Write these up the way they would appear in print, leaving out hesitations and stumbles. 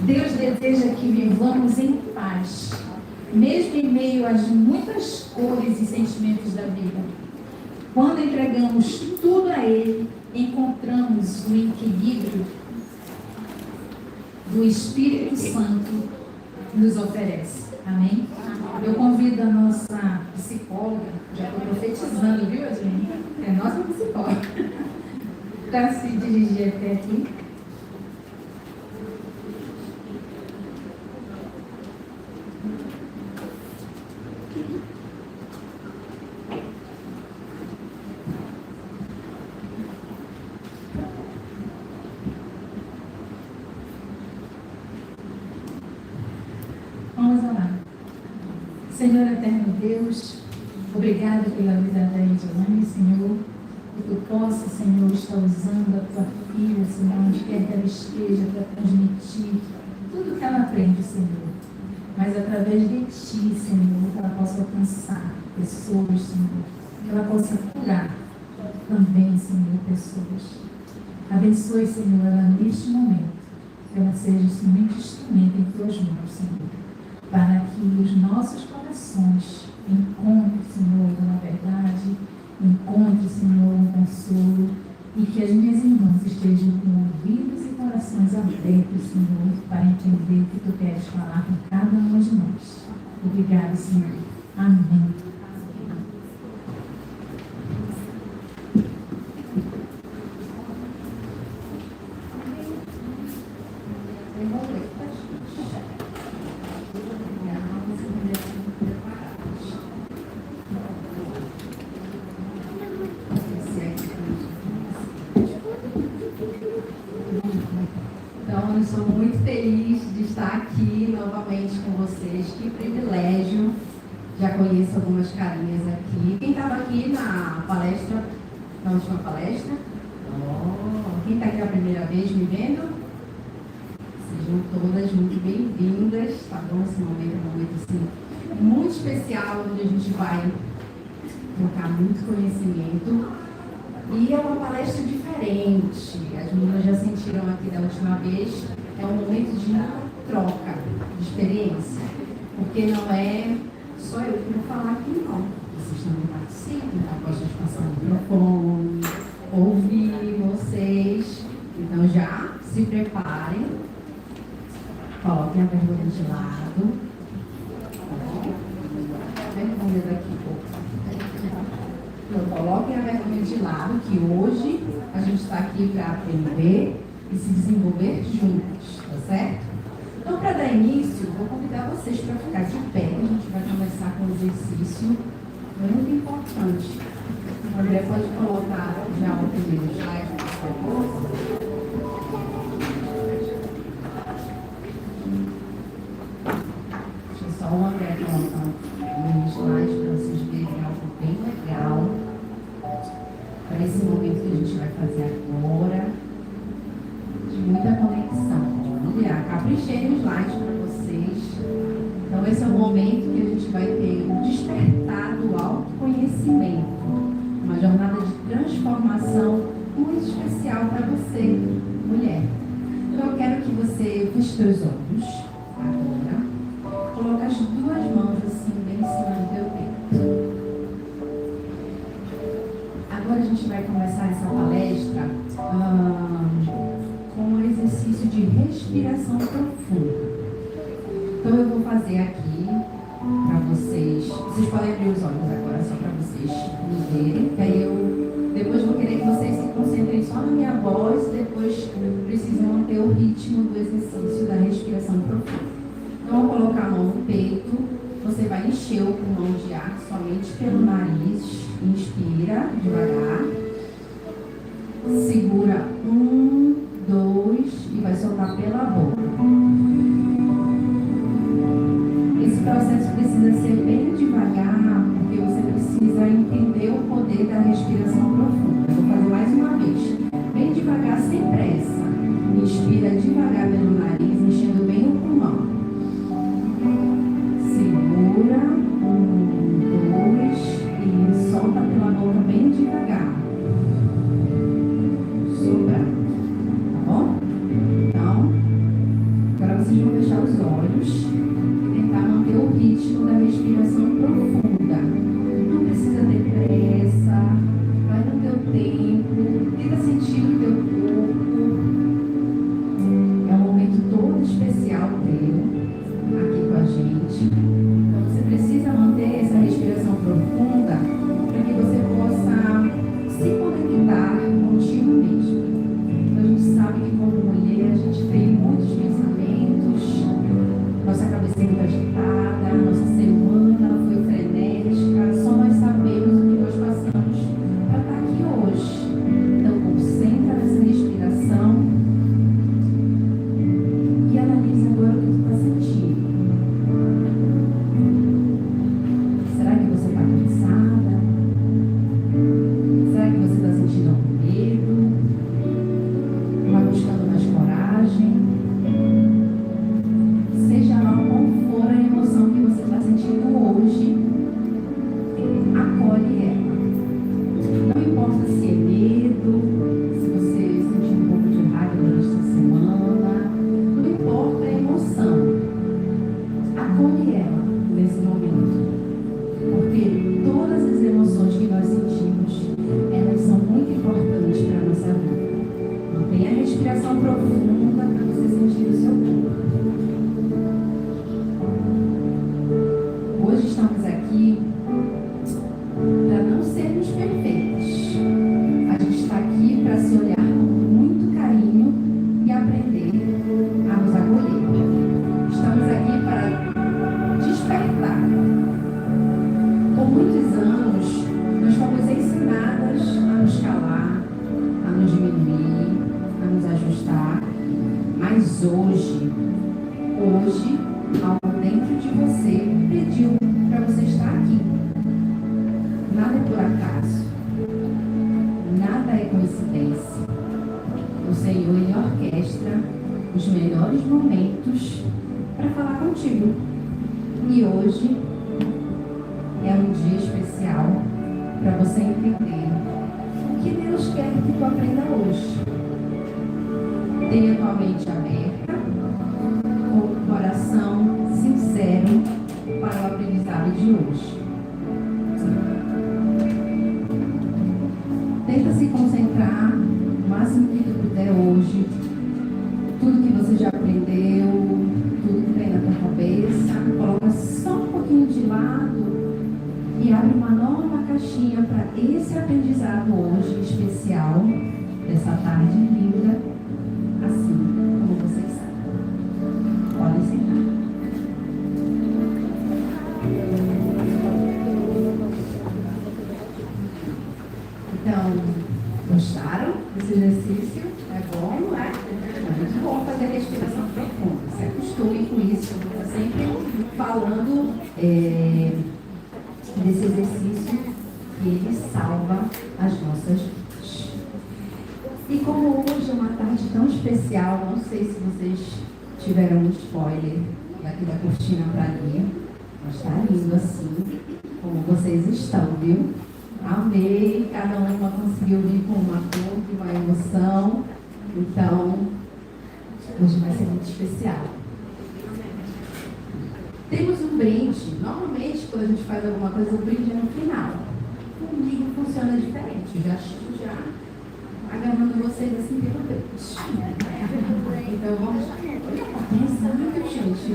Deus deseja que vivamos em paz, mesmo em meio às muitas cores e sentimentos da vida. Quando entregamos tudo a Ele, encontramos o equilíbrio do Espírito Santo nos oferece. Amém? Eu convido a nossa psicóloga, já estou profetizando, viu, gente? É nossa psicóloga, para se dirigir até aqui. Vamos orar. Senhor eterno Deus, obrigado pela vida da Ediane, Senhor, que tu possa, Senhor, estar usando a tua filha, Senhor, onde quer que ela esteja, para transmitir tudo que ela aprende, Senhor. Mas através de ti, Senhor, que ela possa alcançar pessoas, Senhor, que ela possa curar também, Senhor, pessoas. Abençoe, Senhor, ela neste momento, que ela seja somente instrumento em tuas mãos, Senhor, para que os nossos corações encontrem, Senhor, uma verdade, encontrem, Senhor, um consolo, e que as minhas irmãs estejam com ouvidos e corações abertos, Senhor, para entender o que tu queres falar com cada uma de nós. Obrigada, Senhor. Amém. Então, eu sou muito feliz de estar aqui novamente com vocês. Que privilégio. Já conheço algumas carinhas aqui. Quem estava aqui na palestra, na última palestra? Quem está aqui a primeira vez me vendo? Sejam todas muito bem-vindas. Tá bom? Esse momento é um momento assim, muito especial, onde a gente vai trocar muito conhecimento. E é uma palestra diferente. As meninas já sentiram aqui da última vez. É um momento de troca, de experiência. Porque não é só eu que vou falar aqui, não. Vocês também participam, então posso passar o microfone, ouvir vocês. Então já se preparem. Coloquem a vergonha de lado. Vergonha daqui, Então, coloquem a vergonha de lado, que hoje a gente está aqui para aprender e se desenvolver juntos, tá certo? Então, para dar início, vou convidar vocês para ficar de pé. A gente vai começar com um exercício muito importante. A André pode colocar já o primeiro slide, por favor. Deixa só o André colocar um slide para vocês verem algo bem legal. Para esse momento que a gente vai fazer agora, de muita conexão. Olha, caprichei no slide para vocês. Então, esse é o momento que a gente vai ter o despertar do autoconhecimento. Uma jornada de transformação muito especial para você, mulher. Então, eu quero que você feche seus olhos agora. Coloque as duas mãos assim, bem em cima do teu peito. Agora a gente vai começar essa palestra com um exercício de respiração profunda. Então eu vou fazer aqui para vocês. Vocês podem abrir os olhos agora só para vocês me verem. Que aí depois vou querer que vocês se concentrem só na minha voz. Depois precisam manter o ritmo do exercício da respiração profunda. Então eu vou colocar a mão no peito. Você vai encher o pulmão de ar somente pelo nariz. Inspira devagar. Segura 1, 2 e vai soltar pela boca. Esse processo precisa ser bem devagar, porque você precisa entender o poder da respiração profunda. Eu vou fazer mais uma vez. Bem devagar, sem pressa. Inspira devagar pelo nariz, enchendo bem o pulmão. Segura 1, 2 e solta pela boca bem devagar. Deus e tentar manter o ritmo da respiração profunda. Não precisa ter pressa, vai no teu tempo, tenta sentir o teu corpo. É um momento todo especial teu aqui com a gente. Então você precisa manter essa respiração profunda para que você possa se conectar contigo mesmo. Então a gente sabe que como mulher a gente tem muitos pensamentos, nossa cabeça é muito agitada, nossa semana foi frenética, só nós sabemos o que nós passamos para estar aqui hoje. Então concentra nessa respiração e analisa agora o que tu está sentindo. Será que você está cansada? Será que você está sentindo algum medo? Está buscando mais coragem? Seja lá qual for a emoção que você está sentindo hoje, acolhe ela. Não importa se é medo, se você sentiu um pouco de raiva durante essa semana, não importa a emoção, acolhe ela nesse momento. Porque todas as emoções que nós sentimos, elas são muito importantes para a nossa vida. Mantenha a respiração profunda para você sentir o seu corpo. Hoje estamos aqui para não sermos perfeitos. A gente está aqui para se olhar com muito carinho e aprender a nos acolher. Estamos aqui para despertar. Por muitos anos, nós fomos ensinadas a nos calar, a nos diminuir, a nos ajustar. Mas hoje, algo dentro de você pediu para você estar aqui. Nada é por acaso. Nada é coincidência. O Senhor, Ele orquestra os melhores momentos para falar contigo. E hoje é um dia especial para você entender o que Deus quer que tu aprenda hoje. Tenha tua mente aberta, com o coração sincero para o aprendizado de hoje. Tenta se concentrar o máximo que tu puder hoje. Tudo que você já aprendeu, tudo que tem na tua cabeça, coloca só um pouquinho de lado e abre uma nova caixinha para esse aprendizado hoje especial, dessa tarde linda, assim como vocês sabem. Podem sentar. Então, gostaram desse exercício? É bom, não é? É muito bom fazer respiração profunda. Se acostume com isso. Eu estou sempre falando desse exercício que ele salva as nossas vidas. E como hoje é uma tarde tão especial, não sei se vocês tiveram um spoiler daqui da cortina para ali, mas está lindo assim, como vocês estão, viu? Amei, cada uma conseguiu vir com uma cor e uma emoção, então hoje vai ser muito especial. Temos um brinde. Normalmente, quando a gente faz alguma coisa, o brinde é no final. Comigo funciona diferente. Eu já estou agarrando vocês assim pelo brinde. Então, vamos pensar, gente.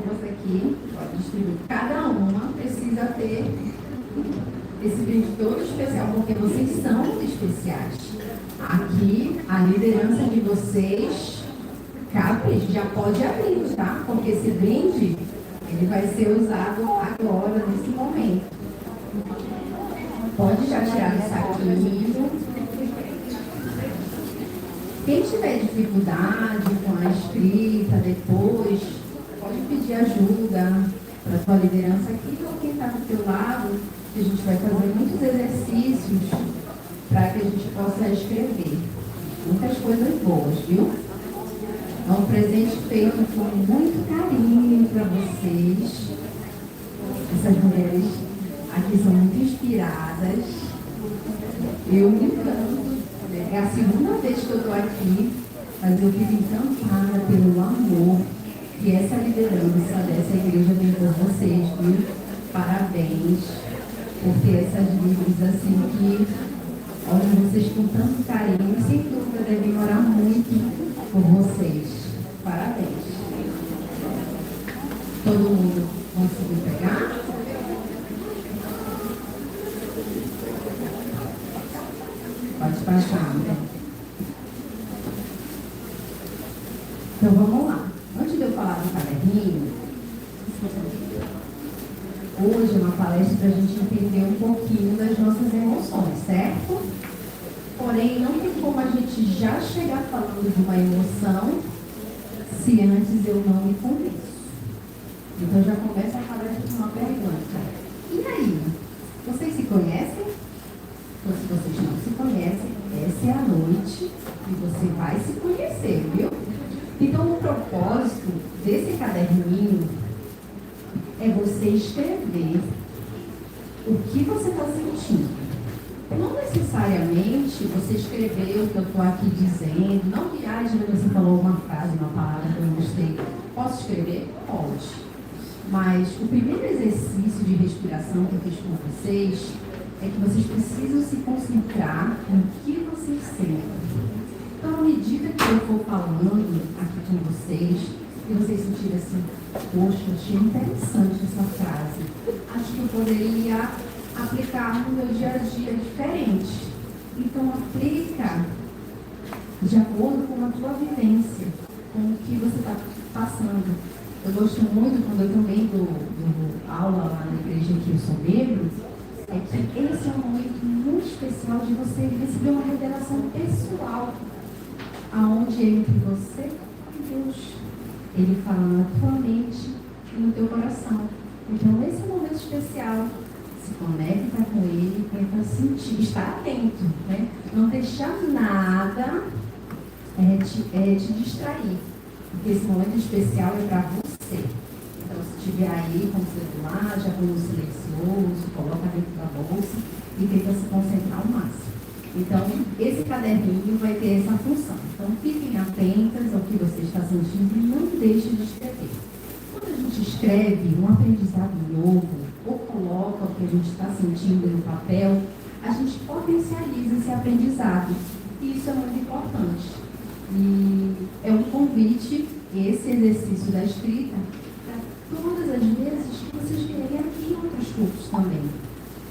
Você aqui pode distribuir. Cada uma precisa ter esse brinde todo especial, porque vocês são especiais. Aqui, a liderança de vocês... Capricho, já pode abrir, tá? Porque esse brinde, ele vai ser usado agora, nesse momento. Pode já tirar do saquinho. Quem tiver dificuldade com a escrita depois, pode pedir ajuda para a sua liderança aqui ou quem está do teu lado, que a gente vai fazer muitos exercícios para que a gente possa escrever. Muitas coisas boas, viu? É um presente feito com muito carinho para vocês. Essas mulheres aqui são muito inspiradas. Eu me encanto. É a segunda vez que eu estou aqui, mas eu fico encantada pelo amor que essa liderança dessa igreja vem por vocês, viu? Parabéns por ter essas líderes assim que olham vocês com tanto carinho e sem dúvida devem orar muito por vocês. Parabéns. Todo mundo conseguiu pegar? Pode baixar, né? Então vamos lá. Antes de eu falar do caderninho, hoje é uma palestra para a gente entender um pouquinho das nossas emoções, certo? Porém, não tem como a gente já chegar falando de uma emoção se antes eu não me conheço. Então já começa a palestra com uma pergunta. E aí? Vocês se conhecem? Ou se vocês não se conhecem, essa é a noite e você vai se conhecer, viu? Então, o propósito desse caderninho é você escrever o que você está sentindo. Não necessariamente você escrever o que eu estou aqui dizendo, não que você falou uma frase, uma palavra que eu gostei. Posso escrever? Pode. Mas o primeiro exercício de respiração que eu fiz com vocês é que vocês precisam se concentrar no que vocês sentem. Então, à medida que eu for falando aqui com vocês, e vocês sentirem assim, poxa, achei interessante essa frase. Acho que eu poderia aplicar no meu dia a dia diferente. Então, aplica de acordo com a tua vivência, com o que você está passando. Eu gosto muito, quando eu também dou aula lá na igreja que eu sou membro, é que esse é um momento muito especial de você receber uma revelação pessoal, aonde é entre você e Deus. Ele fala na tua mente e no teu coração. Então, esse é um momento especial. Se conecta com ele, tenta sentir, estar atento, né? Não deixar nada te distrair. Porque esse momento especial é para você. Então, se estiver aí com o celular, já põe no silencioso, coloca dentro da bolsa e tenta se concentrar ao máximo. Então, esse caderninho vai ter essa função. Então, fiquem atentas ao que você está sentindo e não deixe de escrever. Quando a gente escreve um aprendizado novo, ou coloca o que a gente está sentindo no papel, a gente potencializa esse aprendizado. E isso é muito importante. E é um convite, esse exercício da escrita, para todas as vezes que vocês vierem aqui em outros cursos também.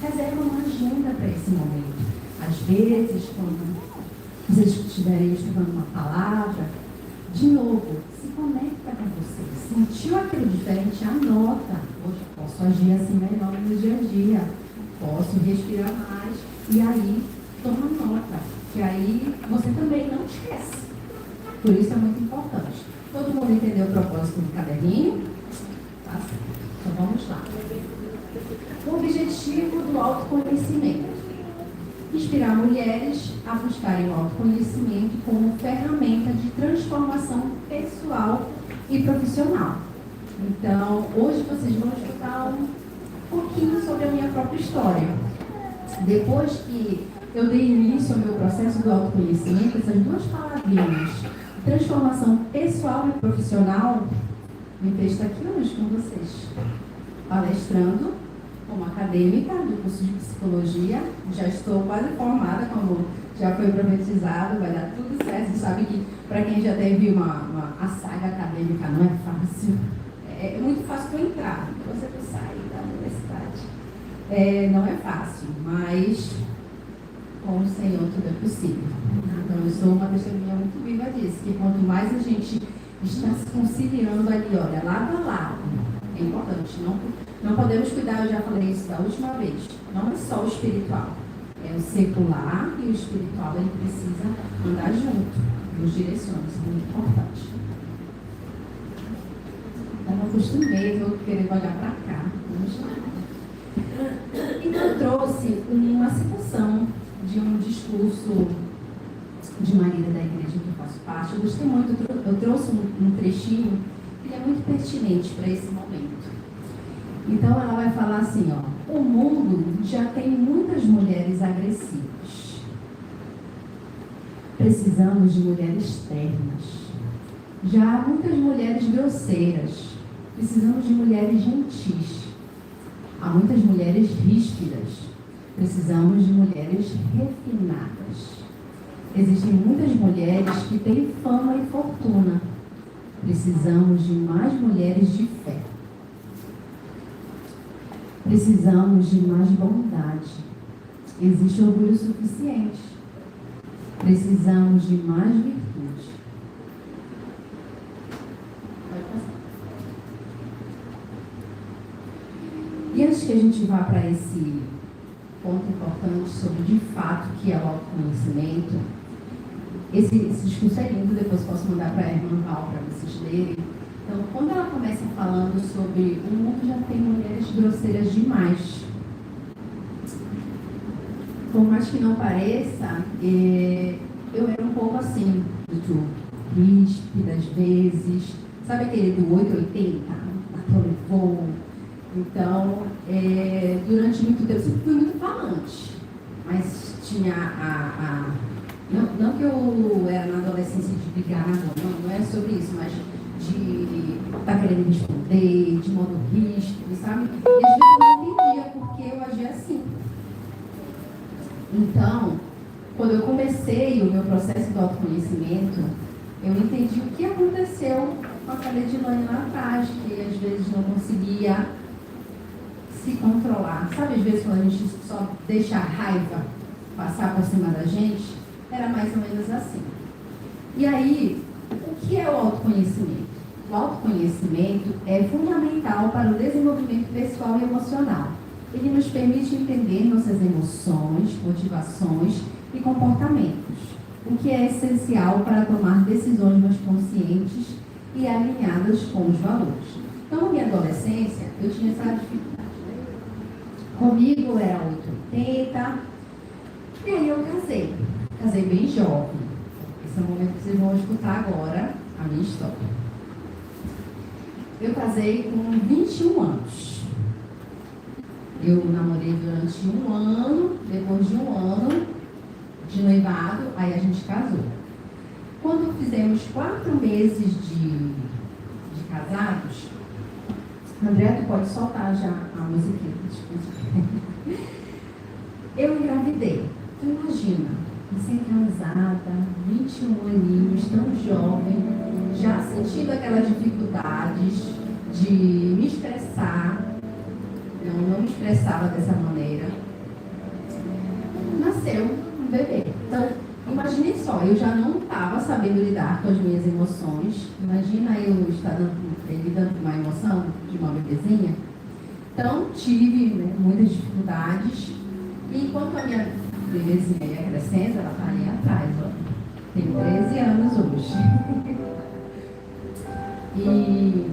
Reserva uma agenda para esse momento. Às vezes, quando vocês estiverem estudando uma palavra, de novo, se conecta com vocês. Sentiu aquilo diferente, anota. Hoje posso agir assim melhor no meu dia a dia. Posso respirar mais. E aí, toma nota. Que aí você também não esquece. Por isso é muito importante. Todo mundo entendeu o propósito do caderninho? Tá certo. Então vamos lá. O objetivo do autoconhecimento. Inspirar mulheres a buscarem o autoconhecimento como ferramenta de transformação pessoal e profissional. Então, hoje vocês vão escutar um pouquinho sobre a minha própria história. Depois que eu dei início ao meu processo do autoconhecimento, essas duas palavrinhas, transformação pessoal e profissional, me fez estar aqui hoje com vocês, palestrando como acadêmica do curso de psicologia. Já estou quase formada, como já foi profetizado, vai dar tudo certo. Você sabe que para quem já teve a saga acadêmica não é fácil. É muito fácil para entrar, você vai sair da universidade. Não é fácil, mas com o Senhor tudo é possível. Então eu sou uma testemunha muito viva disso, que quanto mais a gente está se conciliando ali, olha, lado a lado, é importante. Não podemos cuidar, eu já falei isso da última vez, não é só o espiritual, é o secular e o espiritual, ele precisa andar junto, nos direciona, isso é muito importante. Eu não acostumei, vou querer olhar para cá, vamos lá. Então eu trouxe uma citação de um discurso de uma líder da igreja que eu faço parte. Eu gostei muito, eu trouxe um trechinho que é muito pertinente para esse momento. Então ela vai falar assim, ó: o mundo já tem muitas mulheres agressivas. Precisamos de mulheres ternas, Já há muitas mulheres grosseiras. Precisamos de mulheres gentis. Há muitas mulheres ríspidas. Precisamos de mulheres refinadas. Existem muitas mulheres que têm fama e fortuna. Precisamos de mais mulheres de fé. Precisamos de mais bondade. Existe orgulho suficiente. Precisamos de mais virtude. Pode passar. E antes que a gente vá para esse ponto importante sobre de fato o que é o autoconhecimento, esse discurso é lindo, depois posso mandar para a irmã Val para vocês lerem. Então, quando ela começa falando sobre o mundo já tem mulheres grosseiras demais. Por mais que não pareça, eu era um pouco assim, muito ríspida às vezes. Sabe aquele do 880? Naquele voo. Então, durante muito tempo, eu sempre fui muito falante. Mas tinha não que eu era na adolescência de brigar, não é sobre isso, mas de estar querendo responder, de modo ríspido, sabe? E às vezes eu não entendia porque eu agia assim. Então, quando eu comecei o meu processo de autoconhecimento, eu entendi o que aconteceu com a Cadedilane lá atrás, que às vezes não conseguia se controlar. Sabe, às vezes quando a gente só deixa a raiva passar por cima da gente, era mais ou menos assim. E aí, o que é o autoconhecimento? O autoconhecimento é fundamental para o desenvolvimento pessoal e emocional. Ele nos permite entender nossas emoções, motivações e comportamentos, o que é essencial para tomar decisões mais conscientes e alinhadas com os valores. Então, na minha adolescência, eu tinha essa dificuldade. Comigo era 880, e aí eu casei. Casei bem jovem. Esse é o momento que vocês vão escutar agora a minha história. Eu casei com 21 anos. Eu namorei durante um ano, depois de um ano de noivado, aí a gente casou. Quando fizemos 4 meses de casados, André, tu pode soltar já a musiquinha. Eu engravidei. Tu imagina, recém-casada, 21 aninhos, tão jovem, já sentindo aquelas dificuldades de me expressar. Eu não me expressava dessa maneira. Nasceu um bebê. Então, imagine só, eu já não estava sabendo lidar com as minhas emoções. Imagina eu estar lidando com uma emoção de uma bebezinha. Então, tive muitas dificuldades. E enquanto a minha bebezinha ia crescendo, ela está ali atrás, ó. Tem 13 anos hoje. E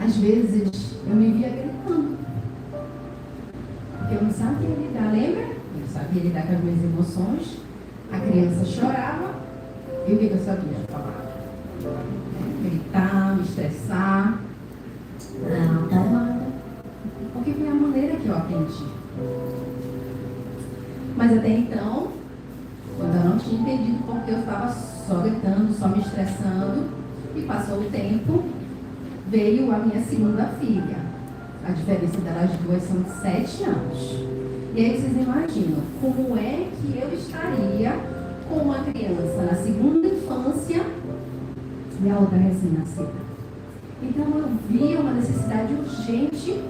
às vezes eu me via gritando. Porque eu não sabia lidar, lembra? Eu não sabia lidar com as minhas emoções. A criança chorava. E o que eu sabia falar? Gritar, me estressar. Não, calma. Porque foi a maneira que eu aprendi. Mas até então, quando eu não tinha entendido porque eu estava só gritando, só me estressando, e passou o tempo, veio a minha segunda filha. A diferença delas duas são de 7 anos. E aí vocês imaginam como é que eu estaria com uma criança na segunda infância e a outra recém-nascida. Então eu vi uma necessidade urgente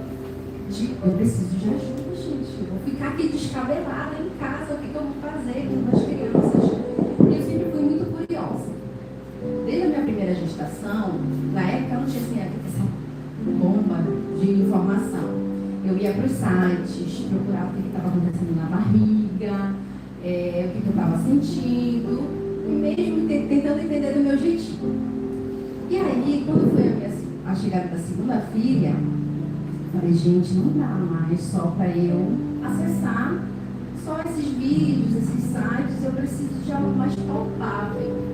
de, eu preciso de ajuda, gente. Eu vou ficar aqui descabelada em casa, o que eu vou fazer com duas crianças? E eu sempre fui muito curiosa. Desde a minha primeira gestação, na época não tinha assim, essa bomba de informação. Eu ia para os sites, procurava o que estava acontecendo na barriga, o que eu estava sentindo, e mesmo tentando entender do meu jeitinho. E aí, quando foi a chegada da segunda filha, eu falei, gente, não dá mais só para eu acessar só esses vídeos, esses sites, eu preciso de algo mais palpável.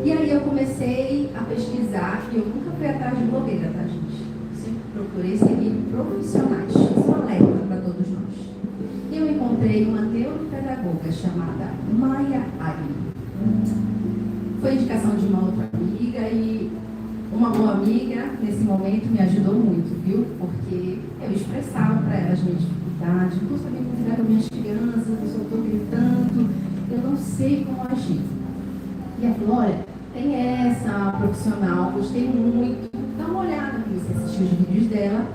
E aí eu comecei a pesquisar, e eu nunca fui atrás de blogueira, tá, gente? Sempre procurei seguir profissionais, isso é um alerta para todos nós. E eu encontrei uma neuropedagoga chamada Maya Agnew. Foi indicação de uma outra amiga e uma boa amiga, nesse momento, me ajudou muito, viu? Porque eu expressava para ela as minhas dificuldades, não sabia cuidar das minhas crianças, eu só estou gritando, eu não sei como agir. E ela falou, olha, tem essa profissional, gostei muito, dá uma olhada, comecei a assistir os vídeos dela.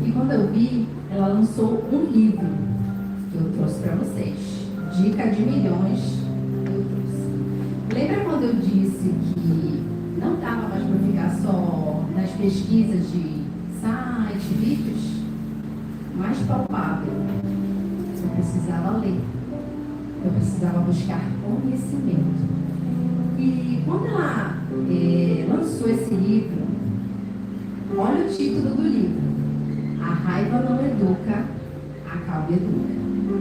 E quando eu vi, ela lançou um livro que eu trouxe para vocês. Dica de milhões, eu trouxe. Lembra quando eu disse que não dava mais para ficar só nas pesquisas de site, vídeos? Mais palpável. Eu precisava ler. Eu precisava buscar conhecimento. E quando ela lançou esse livro, olha o título do livro. A raiva não educa, a calma educa.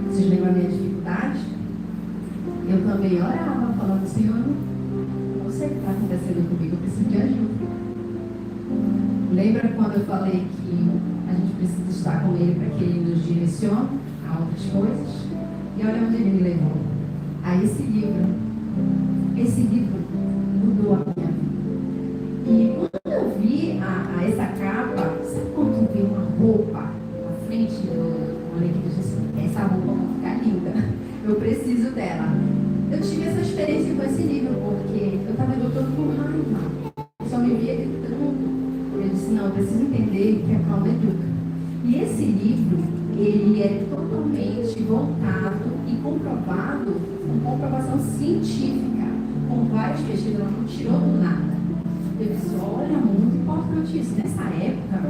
Vocês lembram a minha dificuldade? Eu também orava, falando, Senhor, não sei o que está acontecendo comigo, eu preciso de ajuda. Lembra quando eu falei que a gente precisa estar com Ele para que Ele nos direcione a outras coisas? E olha onde Ele me levou. A esse livro. Esse livro mudou a minha vida. E quando eu vi essa capa, sabe quando eu vi uma roupa na frente do manequim, eu disse assim, essa roupa vai ficar linda, eu preciso dela. Eu tive essa experiência com esse livro, porque eu estava lutando por raiva, eu só me via gritando. Eu disse, não, eu preciso entender que a calma educa. E esse livro, ele é totalmente voltado e comprovado, com comprovação científica, com várias pesquisas, ela não tirou do nada. Eu disse, olha, muito importante isso. Nessa época,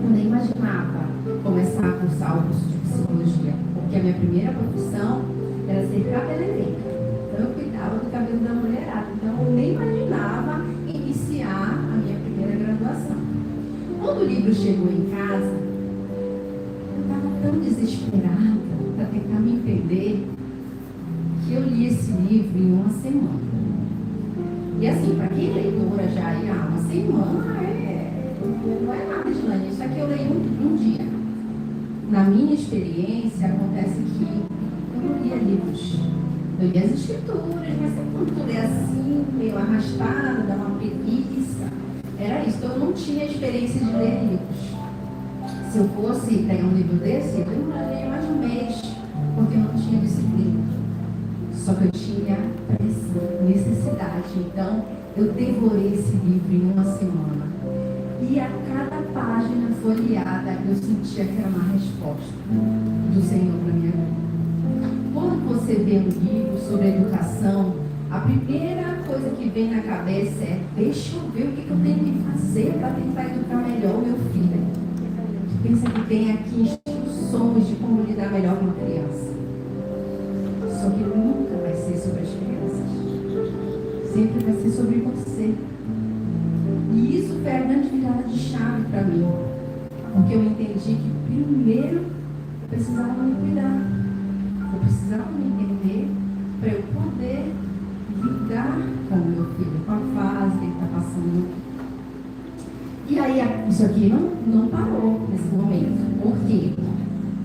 eu nem imaginava começar a cursar o curso de psicologia, porque a minha primeira profissão era ser cabeleireira. Então, eu cuidava do cabelo da mulherada. Então, eu nem imaginava iniciar a minha primeira graduação. Quando o livro chegou em casa, eu estava tão desesperada para tentar me entender, que eu li esse livro em uma semana. E assim, para quem é leitora já aí, uma semana não é nada, Gilane. Isso aqui eu leio um dia. Na minha experiência, acontece que eu não lia livros. Eu lia as escrituras, mas sempre quando tu lê assim, meio arrastado, dá uma preguiça. Era isso. Então eu não tinha experiência de ler livros. Se eu fosse pegar um livro desse, eu demoraria mais de um mês, porque eu não tinha disciplina. Só que eu tinha pressão, necessidade. Então, eu devorei esse livro em uma semana. E a cada página folheada, eu sentia que era uma resposta do Senhor para minha vida. Quando você vê um livro sobre educação, a primeira coisa que vem na cabeça é: deixa eu ver o que eu tenho que fazer para tentar educar melhor o meu filho. Pensa que tem aqui instruções de como lidar melhor com uma criança. Só que nunca vai ser sobre as crianças. Sempre vai ser sobre você. E isso foi a grande virada de chave para mim. Porque eu entendi que primeiro eu precisava me cuidar. Eu precisava me entender para eu poder lidar com o meu filho, com a fase que ele está passando. E aí, isso aqui não parou nesse momento. Por quê?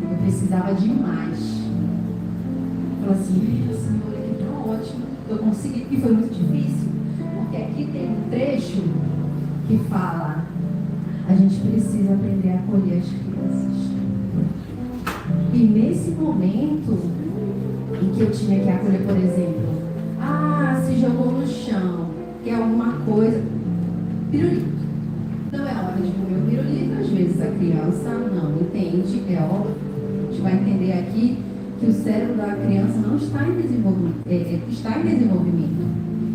Eu precisava de mais. Eu falei assim, Senhor, aqui está ótimo. Eu consegui, e foi muito difícil, porque aqui tem um trecho que fala: a gente precisa aprender a acolher as crianças. E nesse momento em que eu tinha que acolher, por exemplo, se jogou no chão, quer alguma coisa, pirulito. Não é hora de comer o pirulito, às vezes a criança não entende, é óbvio. A gente vai entender aqui que o cérebro da criança não está em desenvolvimento, está em desenvolvimento.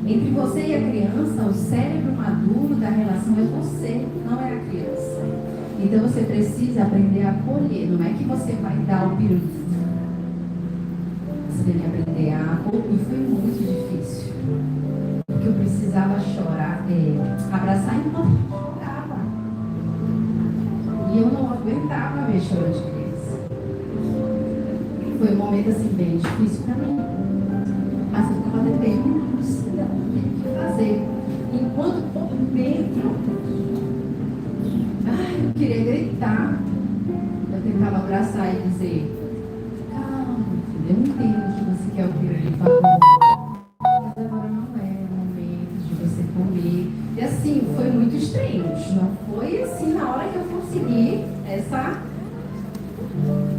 Entre você e a criança, o cérebro maduro da relação é você, não é a criança. Então você precisa aprender a acolher, não é que você vai dar o pirulito. Você tem que aprender a acolher, e foi muito difícil. Porque eu precisava chorar, abraçar enquanto eu chorava. E eu não aguentava ver chorando de criança. Foi um momento assim bem difícil para mim. Mas eu estava determinada, não tinha o que fazer. Enquanto por dentro, eu queria gritar. Eu tentava abraçar e dizer: calma, filho, eu entendo que você quer ouvir ele falar. Mas agora não é o momento. assim, foi muito estranho. Não foi assim na hora que eu consegui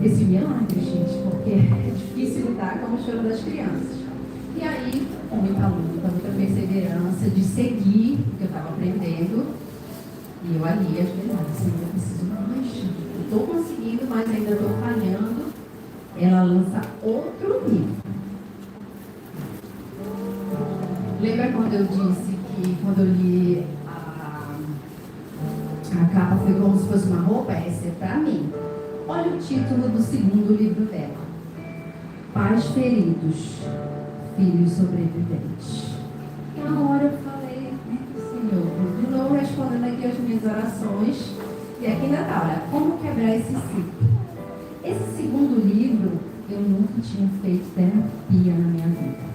esse milagre, gente, porque é difícil lidar com o choro das crianças. E aí, com muita luta, muita perseverança de seguir o que eu estava aprendendo, e eu ali, às vezes, assim, eu preciso mais, eu estou conseguindo, mas ainda estou falhando. Ela lança outro livro. Lembra quando eu disse que quando eu li a capa foi como se fosse uma roupa? Essa é para mim. Olha o título do segundo livro dela: Pais Feridos, Filhos Sobreviventes. E na hora eu falei, Senhor, de novo respondendo aqui as minhas orações. E aqui ainda está, olha, como quebrar esse ciclo. Esse segundo livro, eu nunca tinha feito terapia na minha vida.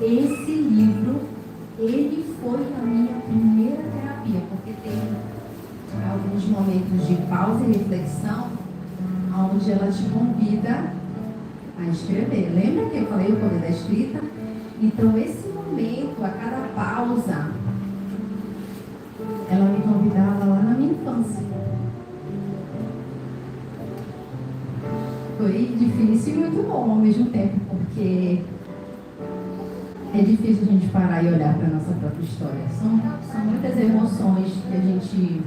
Esse livro, ele foi a minha primeira terapia, porque tem alguns momentos de pausa e reflexão, onde ela te convida a escrever. Lembra que eu falei o poder da escrita? Então, esse momento, a cada pausa, ela me convidava lá na minha infância. Foi difícil e muito bom ao mesmo tempo, porque é difícil a gente parar e olhar para a nossa própria história. São muitas emoções que a gente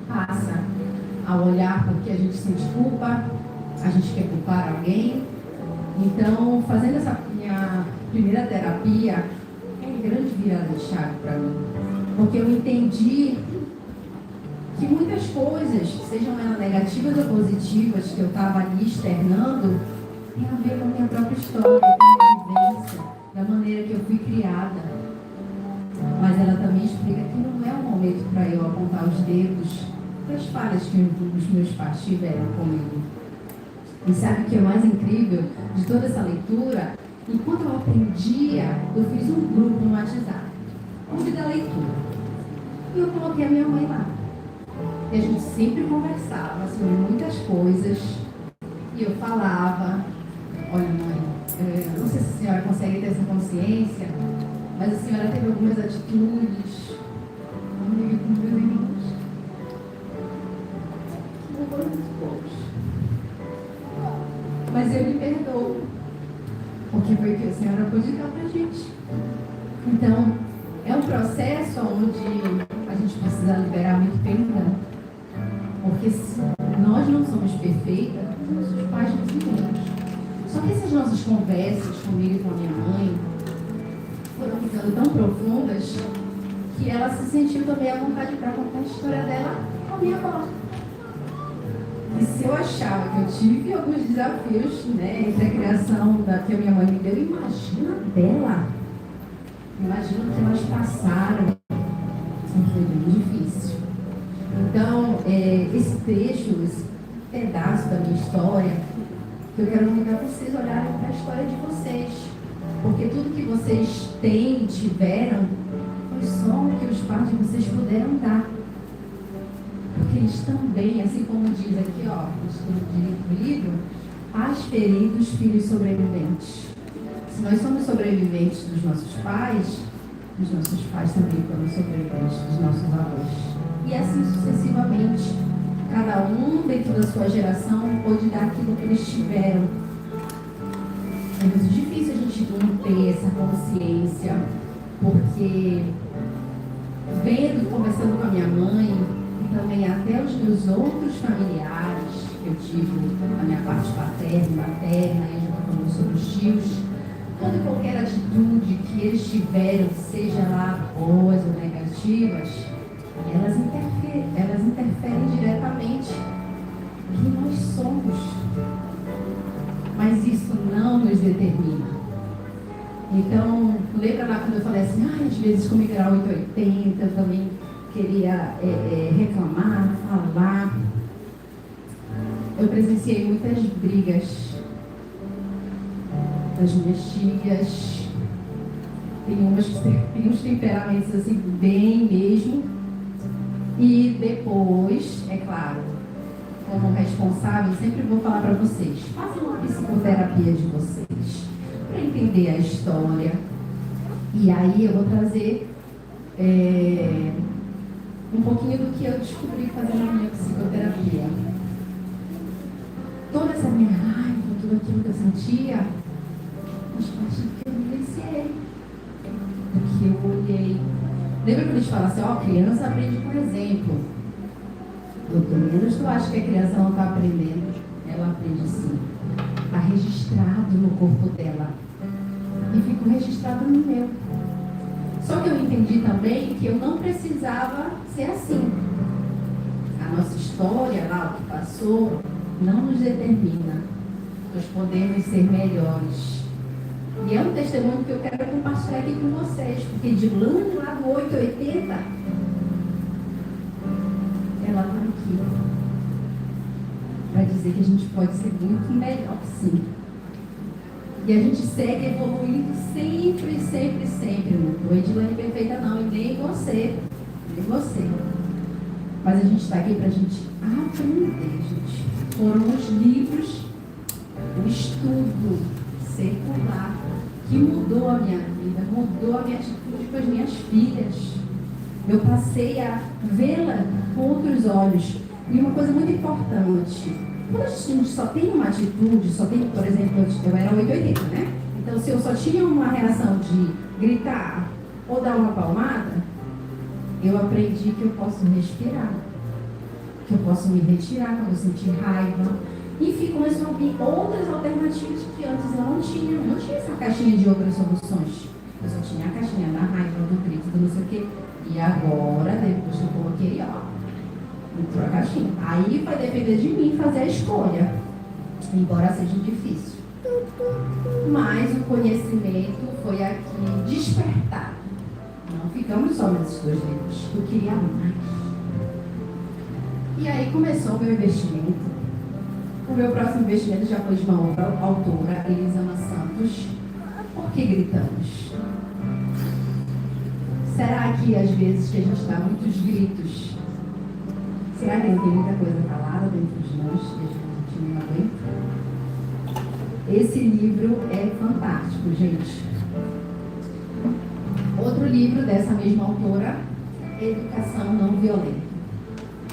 passa ao olhar, porque a gente sente culpa, a gente quer culpar alguém. Então, fazendo essa minha primeira terapia, é uma grande virada de chave para mim. Porque eu entendi que muitas coisas, sejam elas negativas ou positivas, que eu estava ali externando, tem a ver com a minha própria história, com a minha vivência, da maneira que eu fui criada. Mas ela também explica que não é um momento para eu apontar os dedos para as falhas que os meus pais tiveram comigo. E sabe o que é mais incrível de toda essa leitura? Enquanto eu aprendia, eu fiz um grupo no WhatsApp, Clube da Leitura. E eu coloquei a minha mãe lá. E a gente sempre conversava sobre muitas coisas. E eu falava, olha mãe, eu não sei se a senhora consegue ter essa consciência, mas a senhora teve algumas atitudes comigo e com meus irmãos que não foram muito boas. Mas eu lhe perdoo, porque foi o que a senhora pôde dar pra gente. Então, é um processo onde a gente precisa liberar muito perdão. Porque se nós não somos perfeitas, os nossos pais não somos. Só que essas nossas conversas comigo e com a minha mãe foram ficando tão profundas que ela se sentiu também à vontade para contar a história dela com a minha avó. E se eu achava que eu tive alguns desafios, né, entre a criação que a minha mãe me deu, imagina dela. Imagina o que elas passaram. Foi bem difícil. Então, esse trecho, esse pedaço da minha história, que eu quero convidar vocês a olharem para a história de vocês. Porque tudo que vocês têm e tiveram foi só o que os pais de vocês puderam dar. Porque eles também, assim como diz aqui, ó, no livro, pais feridos, filhos sobreviventes. Se nós somos sobreviventes dos nossos pais, os nossos pais também foram sobreviventes dos nossos avós. E assim sucessivamente. Cada um, dentro da sua geração, pôde dar aquilo que eles tiveram. É muito difícil a gente não ter essa consciência, porque vendo, conversando com a minha mãe, e também até os meus outros familiares, que eu tive a minha parte paterna, materna, e a gente falou sobre os tios, toda e qualquer atitude que eles tiveram, seja lá boas ou negativas, elas interferem diretamente em quem nós somos. Mas isso não nos determina. Então, lembra lá quando eu falei assim, às vezes comigo era 880, eu também queria reclamar, falar. Eu presenciei muitas brigas das minhas tias. Tem umas que têm uns temperamentos assim, bem mesmo. E depois, é claro, como responsável, sempre vou falar para vocês, façam uma psicoterapia de vocês, para entender a história. E aí eu vou trazer um pouquinho do que eu descobri fazendo a minha psicoterapia. Toda essa minha raiva, tudo aquilo que eu sentia, faz parte do que eu vivenciei, do que eu olhei. Lembra quando a gente fala assim, ó, criança aprende por exemplo. Doutor menos tu acha que a criança não está aprendendo? Ela aprende sim. Está registrado no corpo dela. E ficou registrado no meu. Só que eu entendi também que eu não precisava ser assim. A nossa história, lá, o que passou, não nos determina. Nós podemos ser melhores. E é um testemunho que eu quero compartilhar aqui com vocês, porque de lá do 880, ela está aqui para dizer que a gente pode ser muito melhor, sim. E a gente segue evoluindo sempre, sempre, sempre. Não é Edilane perfeita não, e nem você. Nem você. Mas a gente está aqui para a gente aprender, gente. Foram os livros, o estudo secular que mudou a minha vida, mudou a minha atitude com as minhas filhas. Eu passei a vê-la com outros olhos. E uma coisa muito importante, quando a gente só tem uma atitude, só tem, por exemplo, eu era 880, né? Então, se eu só tinha uma reação de gritar ou dar uma palmada, eu aprendi que eu posso respirar, que eu posso me retirar quando eu sentir raiva. Enfim, começou a vir outras alternativas que antes eu não tinha. Eu não tinha essa caixinha de outras soluções. Eu só tinha a caixinha da raiva, do grito, do não sei o quê. E agora, depois que eu coloquei, entrou a caixinha. Aí vai depender de mim fazer a escolha, embora seja difícil. Mas o conhecimento foi aqui despertado. Não ficamos só nesses 2 livros. Eu queria mais. E aí começou o meu investimento. O meu próximo investimento já foi de uma outra autora, Elisama Santos. Por que gritamos? Será que às vezes que a gente dá muitos gritos, será que não tem muita coisa calada dentro de nós que a gente não aguenta? Esse livro é fantástico, gente. Outro livro dessa mesma autora, Educação Não Violenta.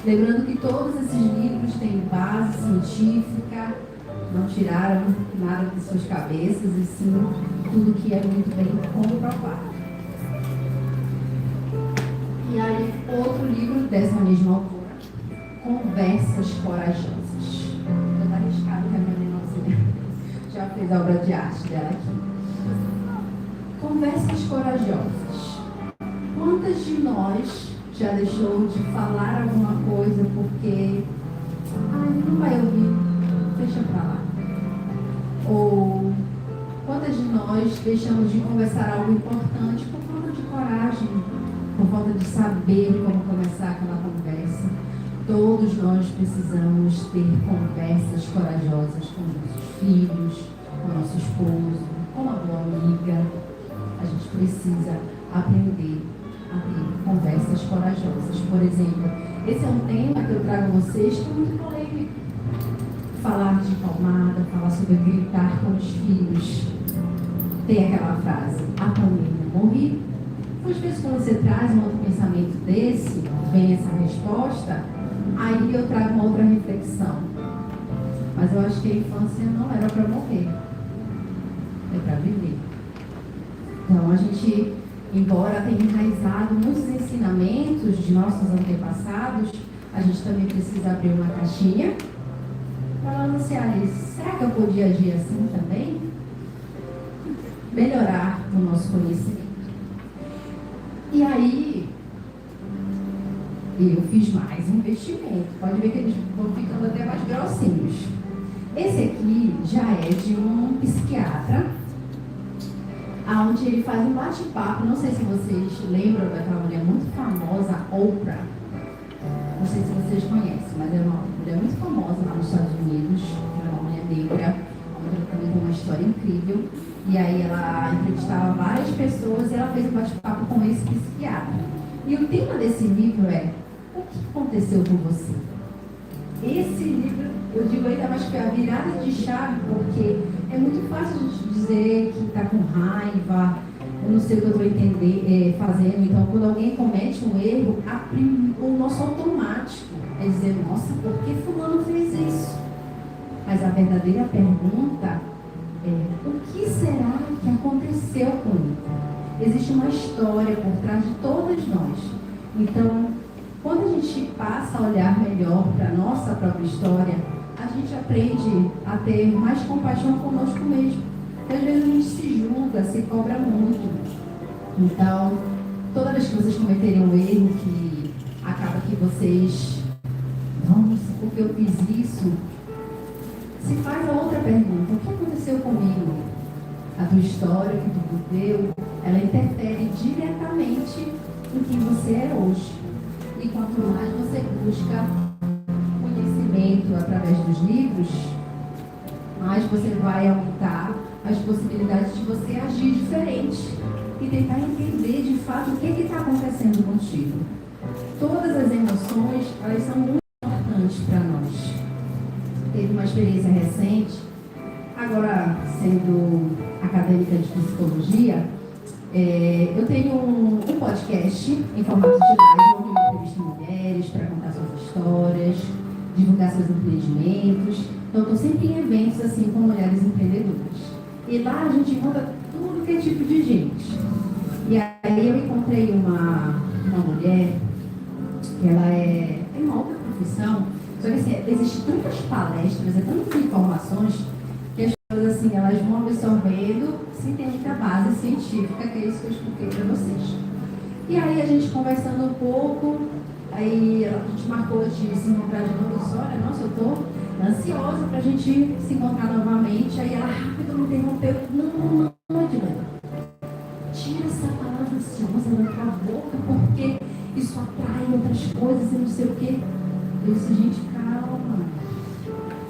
Lembrando que todos esses livros têm base científica, não tiraram nada de suas cabeças, e sim tudo que é muito bem comprovado. E aí, outro livro dessa mesma autora, Conversas Corajosas. Eu estou arriscado que a minha meninozinha já fez a obra de arte dela aqui. Conversas Corajosas. Quantas de nós já deixou de falar alguma coisa porque não vai ouvir, deixa pra lá? Ou quantas de nós deixamos de conversar algo importante por falta de coragem, por falta de saber como começar aquela conversa? Todos nós precisamos ter conversas corajosas com nossos filhos, com nosso esposo, com uma boa amiga. A gente precisa aprender a ter conversas corajosas. Por exemplo, esse é um tema que eu trago a vocês que é muito polêmico. Falar de palmada, falar sobre gritar com os filhos. Tem aquela frase, apanhei, não morri. Às vezes quando você traz um outro pensamento desse, vem essa resposta, aí eu trago uma outra reflexão. Mas eu acho que a infância não era para morrer, é para viver. Então a gente, embora tenha enraizado muitos ensinamentos de nossos antepassados, a gente também precisa abrir uma caixinha para anunciar isso. Será que eu podia agir assim também? Melhorar o nosso conhecimento. E aí, eu fiz mais investimento. Pode ver que eles vão ficando até mais grossinhos. Esse aqui já é de um psiquiatra, onde ele faz um bate-papo. Não sei se vocês lembram daquela mulher muito famosa, Oprah. Não sei se vocês conhecem, mas é uma mulher muito famosa lá nos Estados Unidos. Ela é uma mulher negra, ela também tem uma história incrível. E aí ela entrevistava várias pessoas e ela fez um bate-papo com esse psiquiatra. E o tema desse livro é: o que aconteceu com você? Esse livro, eu digo ainda mais que é a virada de chave, porque é muito fácil a gente dizer que está com raiva, eu não sei o que eu estou fazendo, então quando alguém comete um erro, o nosso automático é dizer, nossa, por que fulano fez isso? Mas a verdadeira pergunta é, o que será que aconteceu com ele? Existe uma história por trás de todas nós. Então, quando a gente passa a olhar melhor para a nossa própria história, a gente aprende a ter mais compaixão conosco mesmo. Porque às vezes a gente se julga, se cobra muito. Então, toda vez que vocês cometerem um erro que acaba que vocês, nossa, porque eu fiz isso, se faz a outra pergunta, o que aconteceu comigo? A tua história que tu viveu, ela interfere diretamente em quem você é hoje. E quanto mais você busca conhecimento através dos livros, mais você vai aumentar as possibilidades de você agir diferente e tentar entender de fato o que está acontecendo contigo. Todas as emoções, elas são muito importantes para nós. Teve uma experiência recente, agora sendo acadêmica de psicologia, eu tenho um podcast em formato de live, onde eu entrevisto mulheres para contar suas histórias, divulgar seus empreendimentos. Então, estou sempre em eventos assim com mulheres empreendedoras. E lá a gente encontra tudo que é tipo de gente. E aí eu encontrei uma mulher, que ela tem uma outra profissão, só que assim, existem tantas palestras, tantas informações, que as pessoas assim, elas vão absorvendo sem ter muita base científica, que é isso que eu expliquei para vocês. E aí a gente conversando um pouco, aí a gente marcou de se encontrar de novo, eu disse, olha, nossa, eu estou ansiosa para a gente se encontrar novamente. Aí ela rápido me interrompeu, não, Edilene, tira essa palavra ansiosa da tua boca, porque isso atrai outras coisas e não sei o quê. Eu disse, gente, calma.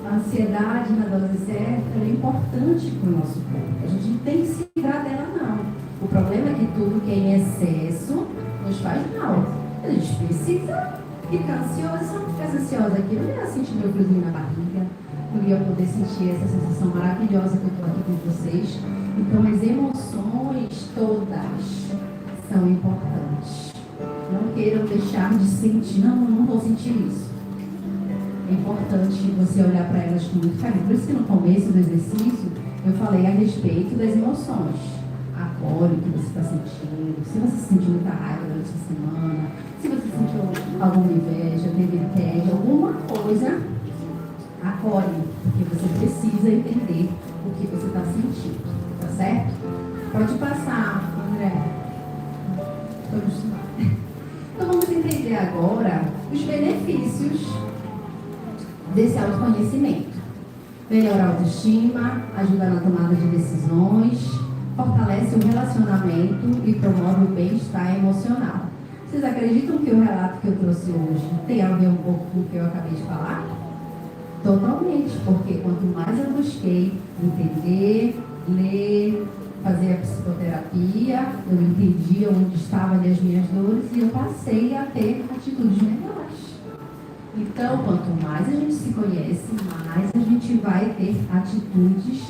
A ansiedade na dose certa é importante para o nosso corpo. A gente não tem que se livrar dela, não. O problema é que tudo que é em excesso nos faz mal. A gente precisa ficar ansiosa. Se eu não ficasse ansiosa aqui, eu não ia sentir meu friozinho na barriga, não ia poder sentir essa sensação maravilhosa que eu estou aqui com vocês. Então, as emoções todas são importantes. Não queiram deixar de sentir. Não vou sentir isso. É importante você olhar para elas com muito carinho. Por isso que no começo do exercício eu falei a respeito das emoções. Acolhe o que você está sentindo. Se você sentiu muita raiva durante a semana, se você sentiu alguma inveja, teve tédio, alguma coisa, acolhe, porque você precisa entender o que você está sentindo. Tá certo? Pode passar, André. Então vamos entender agora os benefícios desse autoconhecimento. Melhora a autoestima, ajuda na tomada de decisões, fortalece o relacionamento e promove o bem-estar emocional. Vocês acreditam que o relato que eu trouxe hoje tem a ver um pouco com o que eu acabei de falar? Totalmente, porque quanto mais eu busquei entender, ler, fazer a psicoterapia, eu entendi onde estavam as minhas dores e eu passei a ter atitudes melhores. Então, quanto mais a gente se conhece, mais a gente vai ter atitudes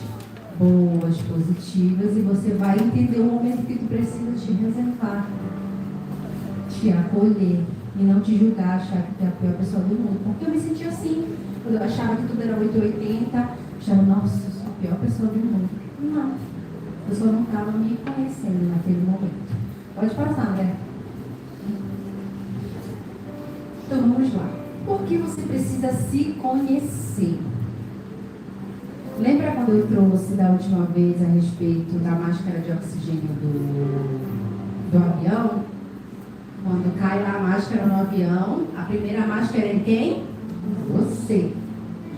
boas, positivas, e você vai entender o momento que tu precisa te reservar, te acolher e não te julgar, achar que tu é a pior pessoa do mundo. Porque eu me sentia assim, quando eu achava que tudo era 880, achava, nossa, eu sou a pior pessoa do mundo. Não, eu só não estava me conhecendo naquele momento. Pode passar, né? Então vamos lá. Por que você precisa se conhecer? Lembra quando eu trouxe da última vez a respeito da máscara de oxigênio do avião? Quando cai lá a máscara no avião, a primeira máscara é em quem? Você.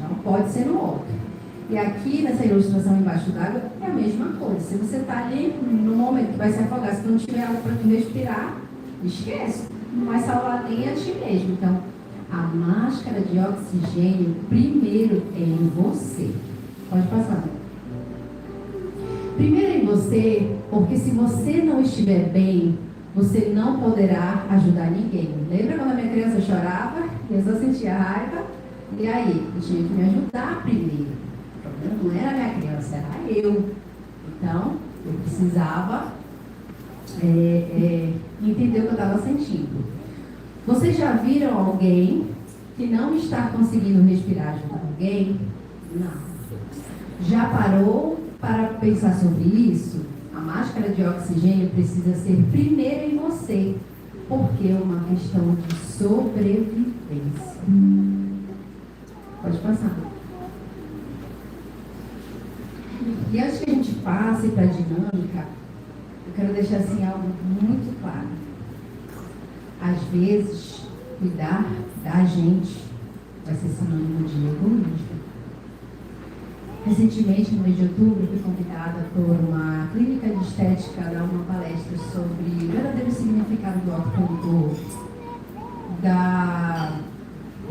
Não pode ser no outro. E aqui nessa ilustração embaixo d'água é a mesma coisa. Se você está ali no momento que vai se afogar, se não tiver água para tu respirar, esquece. Não vai salvar nem a ti mesmo. Então, a máscara de oxigênio primeiro é em você. Pode passar. Primeiro em você, porque se você não estiver bem, você não poderá ajudar ninguém. Lembra quando a minha criança chorava? Eu só sentia raiva. E aí? Eu tinha que me ajudar primeiro. O problema não era a minha criança, era eu. Então, eu precisava entender entender o que eu estava sentindo. Vocês já viram alguém que não está conseguindo respirar junto com alguém? Não. Já parou para pensar sobre isso? A máscara de oxigênio precisa ser primeiro em você, porque é uma questão de sobrevivência. Pode passar. E antes que a gente passe para a dinâmica, eu quero deixar assim algo muito claro. Às vezes, cuidar da gente vai ser sinônimo de egoísmo. Recentemente, no mês de outubro, fui convidada por uma clínica de estética a dar uma palestra sobre o verdadeiro significado do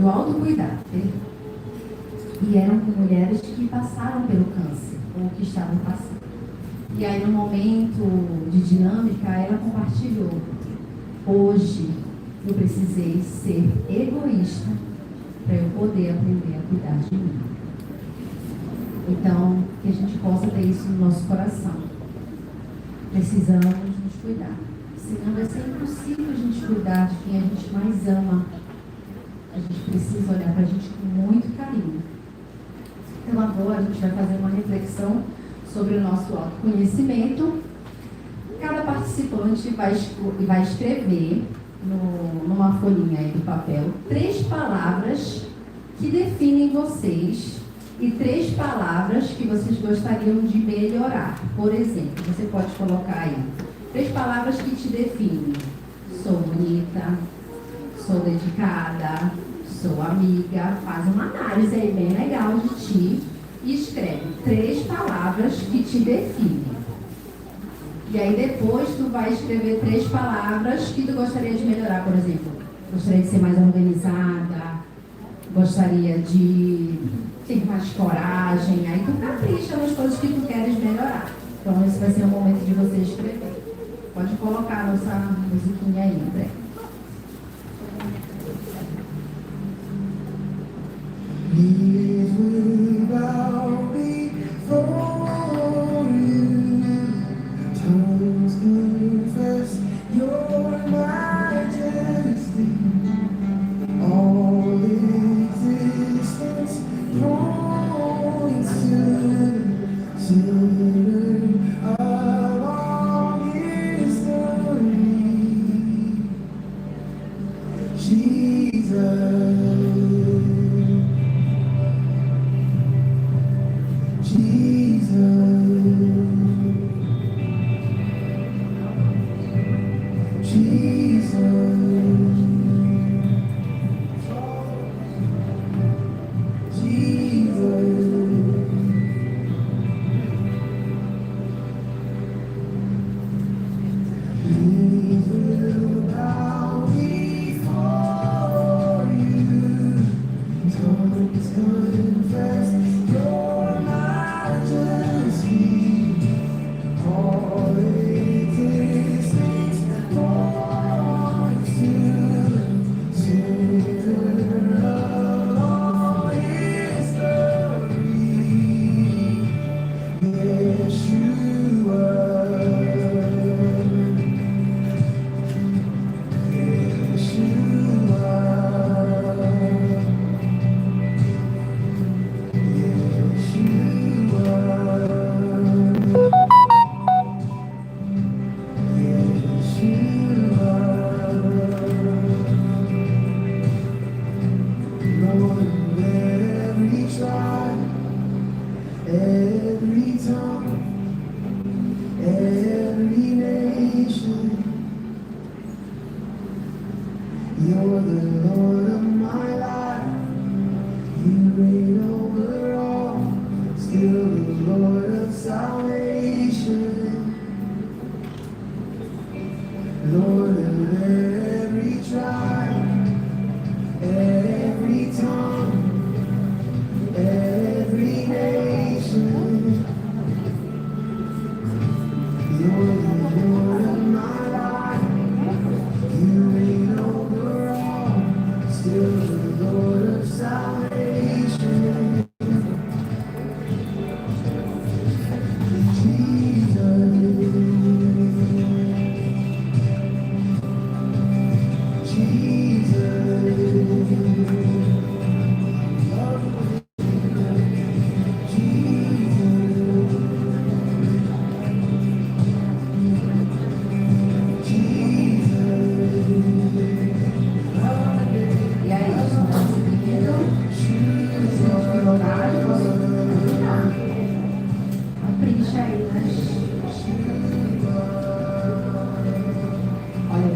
autocuidado. E eram com mulheres que passaram pelo câncer, ou que estavam passando. E aí, no momento de dinâmica, ela compartilhou: hoje eu precisei ser egoísta para eu poder aprender a cuidar de mim. Então, que a gente possa ter isso no nosso coração. Precisamos nos cuidar. Senão vai ser impossível a gente cuidar de quem a gente mais ama. A gente precisa olhar para a gente com muito carinho. Então agora a gente vai fazer uma reflexão sobre o nosso autoconhecimento. Cada participante vai escrever numa folhinha aí do papel 3 palavras que definem vocês e 3 palavras que vocês gostariam de melhorar. Por exemplo, você pode colocar aí 3 palavras que te definem: sou bonita, sou dedicada, sou amiga. Faz uma análise aí bem legal de ti e escreve 3 palavras que te definem. E aí depois tu vai escrever 3 palavras que tu gostaria de melhorar. Por exemplo, gostaria de ser mais organizada, gostaria de ter mais coragem. Aí tu capricha nas coisas que tu queres melhorar. Então esse vai ser o momento de você escrever. Pode colocar a nossa musiquinha aí, André.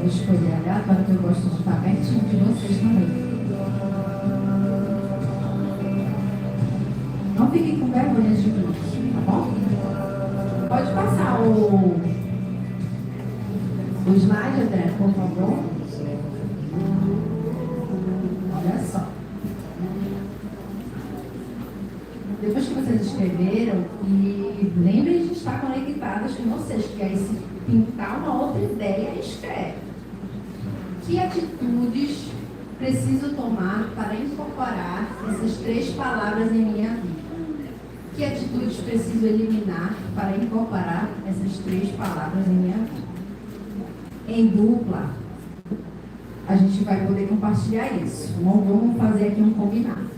vou escolher aleatório, que eu gosto de estar pertinho de vocês também. Não fiquem com vergonha de mim, tá bom? Pode passar o slide, André, por favor. Olha só. Depois que vocês escreveram, e lembrem de estar conectadas com vocês, que aí se pintar uma outra ideia, escreve. Que atitudes preciso tomar para incorporar essas 3 palavras em minha vida? Que atitudes preciso eliminar para incorporar essas 3 palavras em minha vida? Em dupla, a gente vai poder compartilhar isso. Vamos fazer aqui um combinado.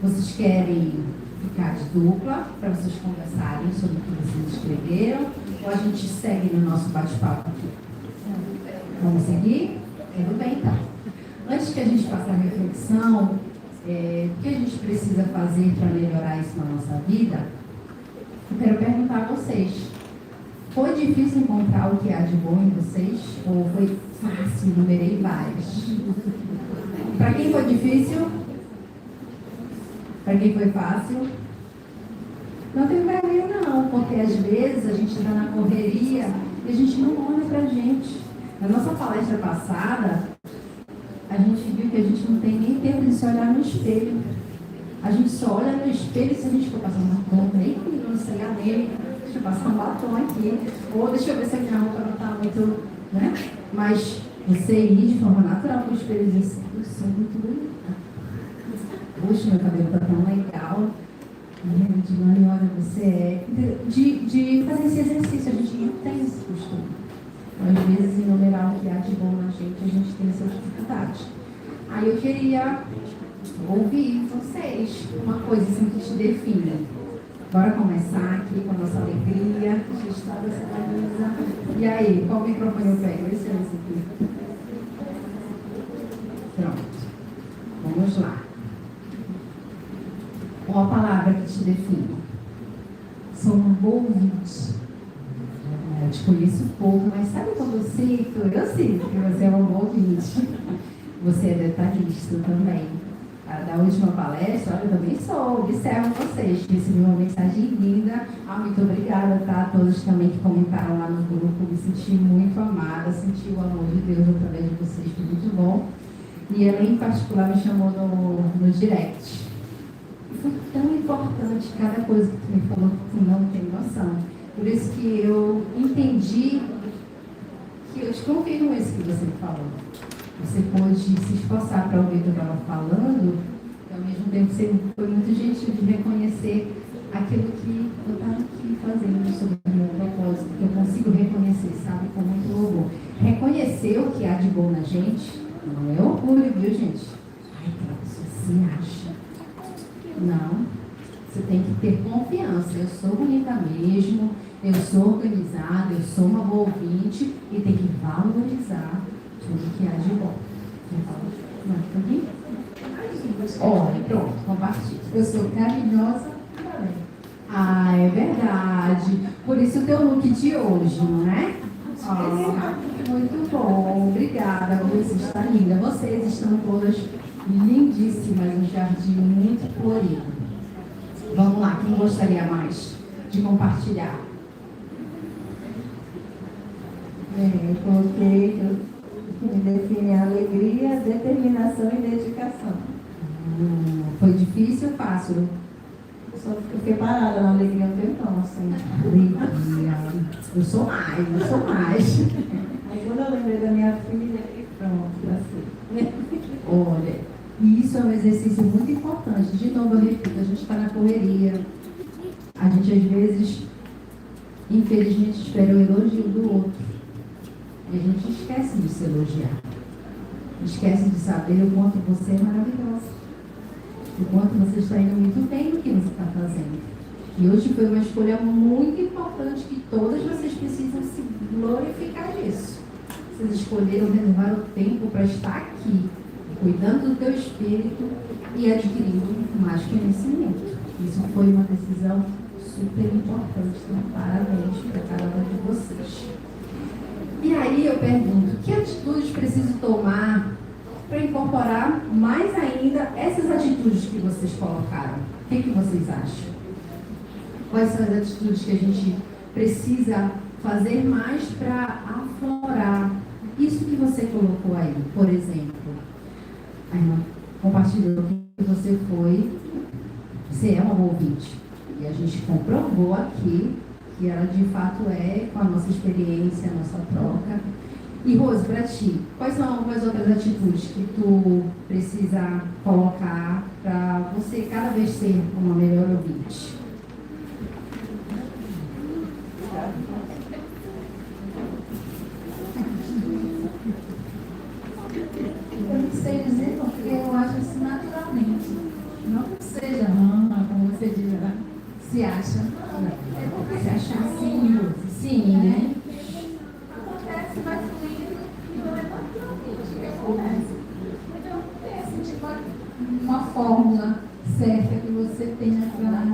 Vocês querem ficar de dupla para vocês conversarem sobre o que vocês escreveram, ou a gente segue no nosso bate-papo aqui? Vamos seguir? Tudo bem, então. Antes que a gente faça a reflexão, o que a gente precisa fazer para melhorar isso na nossa vida, eu quero perguntar a vocês: foi difícil encontrar o que há de bom em vocês? Ou foi fácil? Numerei várias. Para quem foi difícil? Para quem foi fácil? Não tem vergonha não, porque às vezes a gente está na correria e a gente não olha para a gente. Na nossa palestra passada, a gente viu que a gente não tem nem tempo de se olhar no espelho. A gente só olha no espelho se a gente for passar uma conta, nem não sei a dele, deixa eu passar um batom aqui, ou deixa eu ver se a minha roupa não está muito, né? Mas você ir de forma natural para o espelho e dizer assim: eu sou muito bonita. Puxa, meu cabelo está tão legal. Edilane, olha, você é. De fazer esse exercício, a gente não tem esse costume. Às vezes, enumerar o que há de bom na gente, a gente tem essa dificuldade. Aí eu queria ouvir vocês uma coisa assim que te define. Bora começar aqui com a nossa alegria. A gente está dessa camisa. E aí, qual microfone eu pego? Esse aqui. Pronto. Vamos lá. Qual a palavra que te define? Sou uma boa ouvinte. Eu te conheço pouco, mas sabe quando eu sinto? Eu sinto que você é uma boa ouvinte. Você é detalhista também. Da última palestra, olha, eu também sou. Observo vocês. Recebi uma mensagem linda. Muito obrigada, tá? A todos também que comentaram lá no grupo. Me senti muito amada, senti o amor de Deus através de vocês. Foi muito bom. E ela, em particular, me chamou no direct. Foi tão importante cada coisa que tu me falou, que tu não tem noção. Por isso que eu entendi que eu te confirmo isso que você falou. Você pôde se esforçar para ouvir o que eu estava falando, e ao mesmo tempo você foi muito gentil de reconhecer aquilo que eu estava aqui fazendo sobre o meu propósito, que eu consigo reconhecer, sabe, com muito louvor. Reconhecer o que há de bom na gente não é orgulho, viu, gente? Ai, você se acha. Não, você tem que ter confiança. Eu sou bonita mesmo, eu sou organizada, eu sou uma boa ouvinte e tem que valorizar tudo que há de bom. Olha, pronto, compartilha. Eu sou carinhosa. Ah, é verdade. Por isso o teu look de hoje, não é? Muito bom, obrigada. Você está linda. Vocês estão todas lindíssimas, um jardim muito florido. Vamos lá, quem gostaria mais de compartilhar? Eu coloquei que me define a alegria, determinação e dedicação. Foi difícil ou fácil? Só fiquei parada na alegria um tempão, assim. Alegria. Eu sou mais. Aí quando eu lembrei da minha filha, pronto, assim. Olha, e isso é um exercício muito importante. De novo, eu repito, a gente está na correria. A gente, às vezes, infelizmente, espera o elogio do outro. E a gente esquece de se elogiar. Esquece de saber o quanto você é maravilhosa. O quanto você está indo muito bem no que você está fazendo. E hoje foi uma escolha muito importante que todas vocês precisam se glorificar disso. Vocês escolheram reservar o tempo para estar aqui, cuidando do teu espírito e adquirindo mais conhecimento. Isso foi uma decisão super importante. Então, parabéns para cada um de vocês. E aí eu pergunto, que atitude para incorporar mais ainda essas atitudes que vocês colocaram. O que vocês acham? Quais são as atitudes que a gente precisa fazer mais para aflorar isso que você colocou aí? Por exemplo, a irmã compartilhou que você é uma ouvinte. E a gente comprovou aqui que ela de fato é, com a nossa experiência, a nossa troca. E Rose, para ti, quais são algumas outras atitudes que tu precisa colocar para você cada vez ser uma melhor ouvinte? Eu não sei dizer porque eu acho assim naturalmente. Não que seja ama, como você diz, né? Se acha. É porque se achar assim, Sim, né? acontece, vai fluindo, então é naturalmente que acontece. Então não tem assim, tipo, uma fórmula certa que você tenha para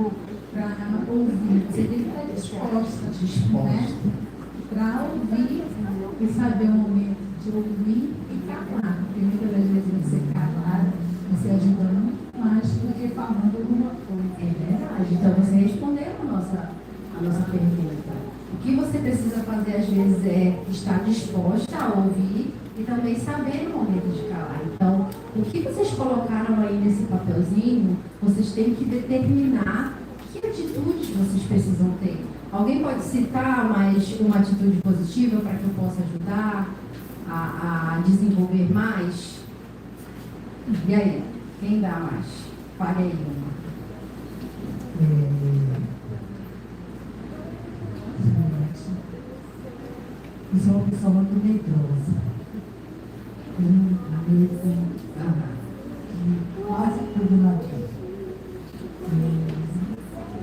ouvir. Você tem que estar disposta. Né? Para ouvir e saber o momento de ouvir e calar. Porque muitas das vezes você calar, você ajuda muito mais do que falando alguma coisa. É verdade. Então você respondeu a nossa pergunta. O que você precisa fazer às vezes é estar disposta a ouvir e também saber no momento de calar. Então, o que vocês colocaram aí nesse papelzinho, vocês têm que determinar que atitudes vocês precisam ter. Alguém pode citar mais uma atitude positiva para que eu possa ajudar a desenvolver mais? E aí, quem dá mais? Fale aí uma. Eu sou uma pessoa muito medrosa. Tenho medo de quase tudo na vida.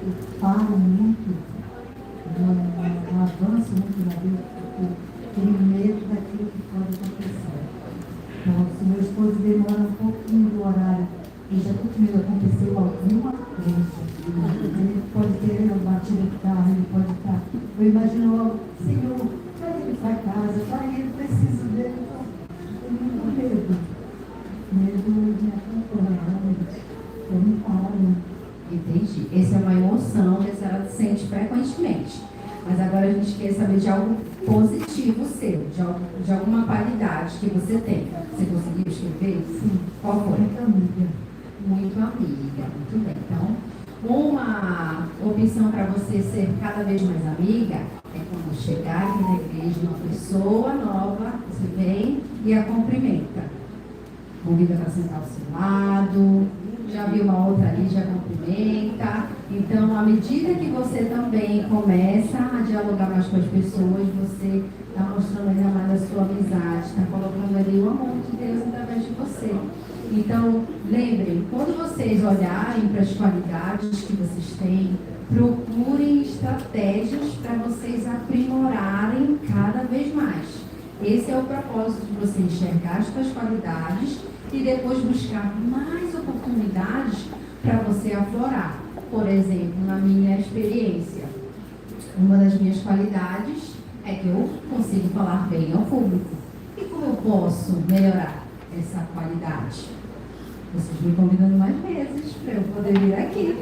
Eu falo muito, eu avanço muito na vida porque tenho medo daquilo que pode acontecer. Então, se meu esposo demora um pouquinho do horário, e já estou com medo de acontecer alguma coisa. Ele pode querer bater no carro, ele pode estar. Eu imagino logo, Senhor, traz ele para casa, pai, ele precisa dele. Então, eu tenho muito medo. Medo de acompanhar, eu não falo. Entendi. Essa é uma emoção que a senhora sente frequentemente. Mas agora a gente quer saber de algo positivo seu, de alguma qualidade que você tem. Você conseguiu escrever? Sim. Qual foi? Muito amiga. Muito amiga. Muito bem. Então, uma opção para você ser cada vez mais amiga é quando chegar aqui na igreja uma pessoa nova, você vem e a cumprimenta. Convida para sentar ao seu lado, já viu uma outra ali, já cumprimenta. Então, à medida que você também começa a dialogar mais com as pessoas, você está mostrando ainda mais a sua amizade, está colocando ali o amor de Deus através de você. Então, lembrem, quando vocês olharem para as qualidades que vocês têm, procurem estratégias para vocês aprimorarem cada vez mais. Esse é o propósito de você enxergar as suas qualidades e depois buscar mais oportunidades para você aflorar. Por exemplo, na minha experiência, uma das minhas qualidades é que eu consigo falar bem ao público. E como eu posso melhorar essa qualidade? Vocês me convidando mais vezes para eu poder vir aqui.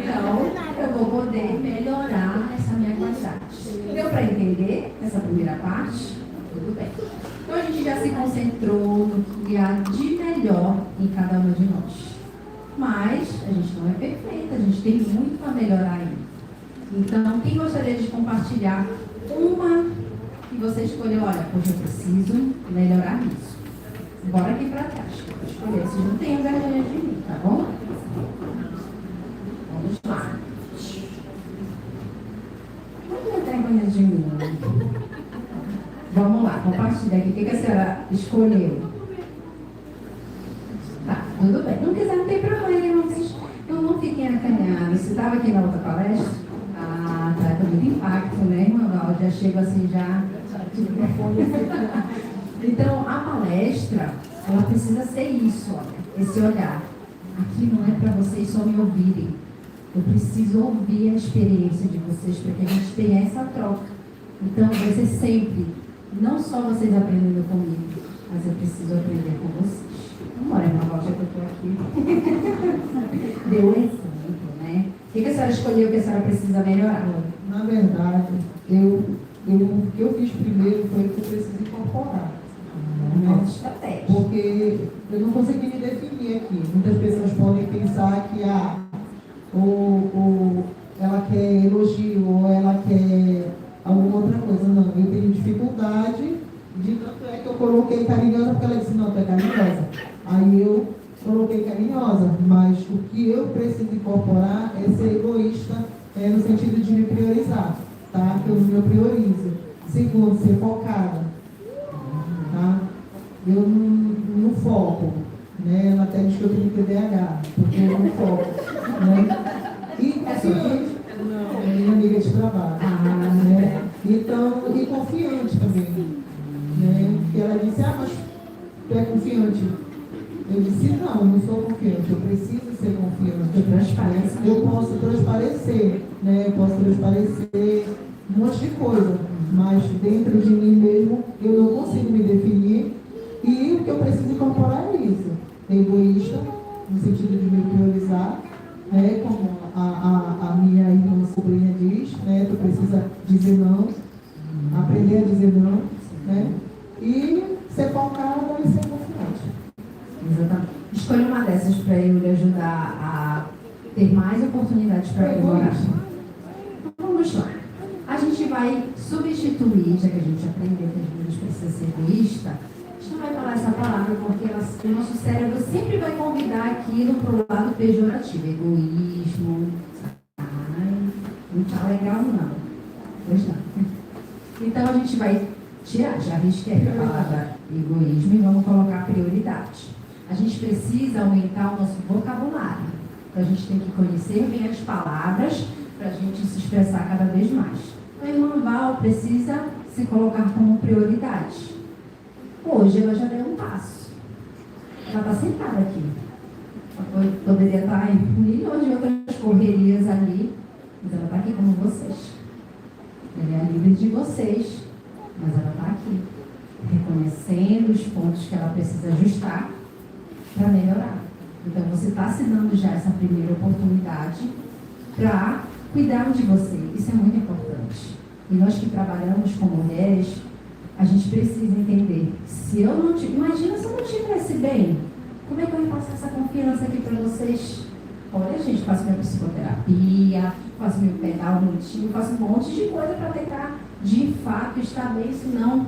Então, eu vou poder melhorar essa minha qualidade. Deu para entender essa primeira parte? Tudo bem. Então, a gente já se concentrou no que há de melhor em cada uma de nós. Mas a gente não é perfeita, a gente tem muito para melhorar ainda. Então, quem gostaria de compartilhar uma que você escolheu? Olha, hoje eu preciso melhorar isso. Bora aqui para trás. Escolher. Vocês não tenham vergonha de mim, tá bom? Vamos lá. Não tenha vergonha de mim. Vamos lá, compartilha aqui. O que a senhora escolheu? Tá, tudo bem. Não quiser, não tem problema. Vocês não fiquem acanhados. Você estava aqui na outra palestra? Ah, tá. Com muito impacto, né, irmã Val? Já chego assim, já. Então, a palestra, ela precisa ser isso, olha. Esse olhar. Aqui não é para vocês só me ouvirem. Eu preciso ouvir a experiência de vocês para que a gente tenha essa troca. Então, vai ser sempre. Não só vocês aprendendo comigo, mas eu preciso aprender com vocês. aqui. Deu um exemplo, né? O que a senhora escolheu que a senhora precisa melhorar? Na verdade, o que eu fiz primeiro foi o que eu preciso incorporar. Nossa Né? estratégia. Porque eu não consegui me definir aqui. Muitas pessoas podem pensar que ou ela quer elogio, ou ela quer alguma outra coisa. Não, eu tenho dificuldade de tanto é que eu coloquei carinhosa, porque ela disse, não, tu é carinhosa. Aí eu coloquei carinhosa, mas o que eu preciso incorporar é ser egoísta, no sentido de me priorizar, tá? Que eu me priorizo. Segundo, ser focada, tá? Eu não foco, né? Ela até diz que eu tenho TDAH, porque eu não foco, né? E confiante, é minha amiga de trabalho, né? Então, e confiante também, né? Porque ela disse, mas tu é confiante? Eu disse, não sou confiante, eu preciso ser confiante. Eu posso transparecer, né? Eu posso transparecer um monte de coisa, mas dentro de mim mesmo eu não consigo me definir. E o que eu preciso incorporar é isso. Egoísta, no sentido de me priorizar, né? Como a minha irmã sobrinha diz, né? Tu precisa dizer não, aprender a dizer não, né? E ser focada e ser confiante. Exatamente. Escolha uma dessas para eu lhe ajudar a ter mais oportunidades para aprimorar. Vamos lá. A gente vai substituir, já que a gente aprendeu que a gente precisa ser egoísta, a gente não vai falar essa palavra porque o nosso cérebro sempre vai convidar aquilo para o lado pejorativo. Egoísmo. Ai, não tá legal não. Pois não. Então a gente vai tirar, já risquei a palavra egoísmo e vamos colocar prioridade. A gente precisa aumentar o nosso vocabulário. Então a gente tem que conhecer bem as palavras para a gente se expressar cada vez mais. A irmã Val precisa se colocar como prioridade. Hoje ela já deu um passo. Ela está sentada aqui. Ela poderia estar em milhões de outras correrias ali, mas ela está aqui como vocês. Ela é a líder de vocês, mas ela está aqui, reconhecendo os pontos que ela precisa ajustar para melhorar. Então você está se dando já essa primeira oportunidade para cuidar de você. Isso é muito importante. E nós que trabalhamos com mulheres, a gente precisa entender. Se eu não imagina se eu não estivesse bem, como é que eu ia passar essa confiança aqui para vocês? Olha, gente, faço minha psicoterapia, faço meu pedal notinho, faço um monte de coisa para tentar, de fato, estar bem, senão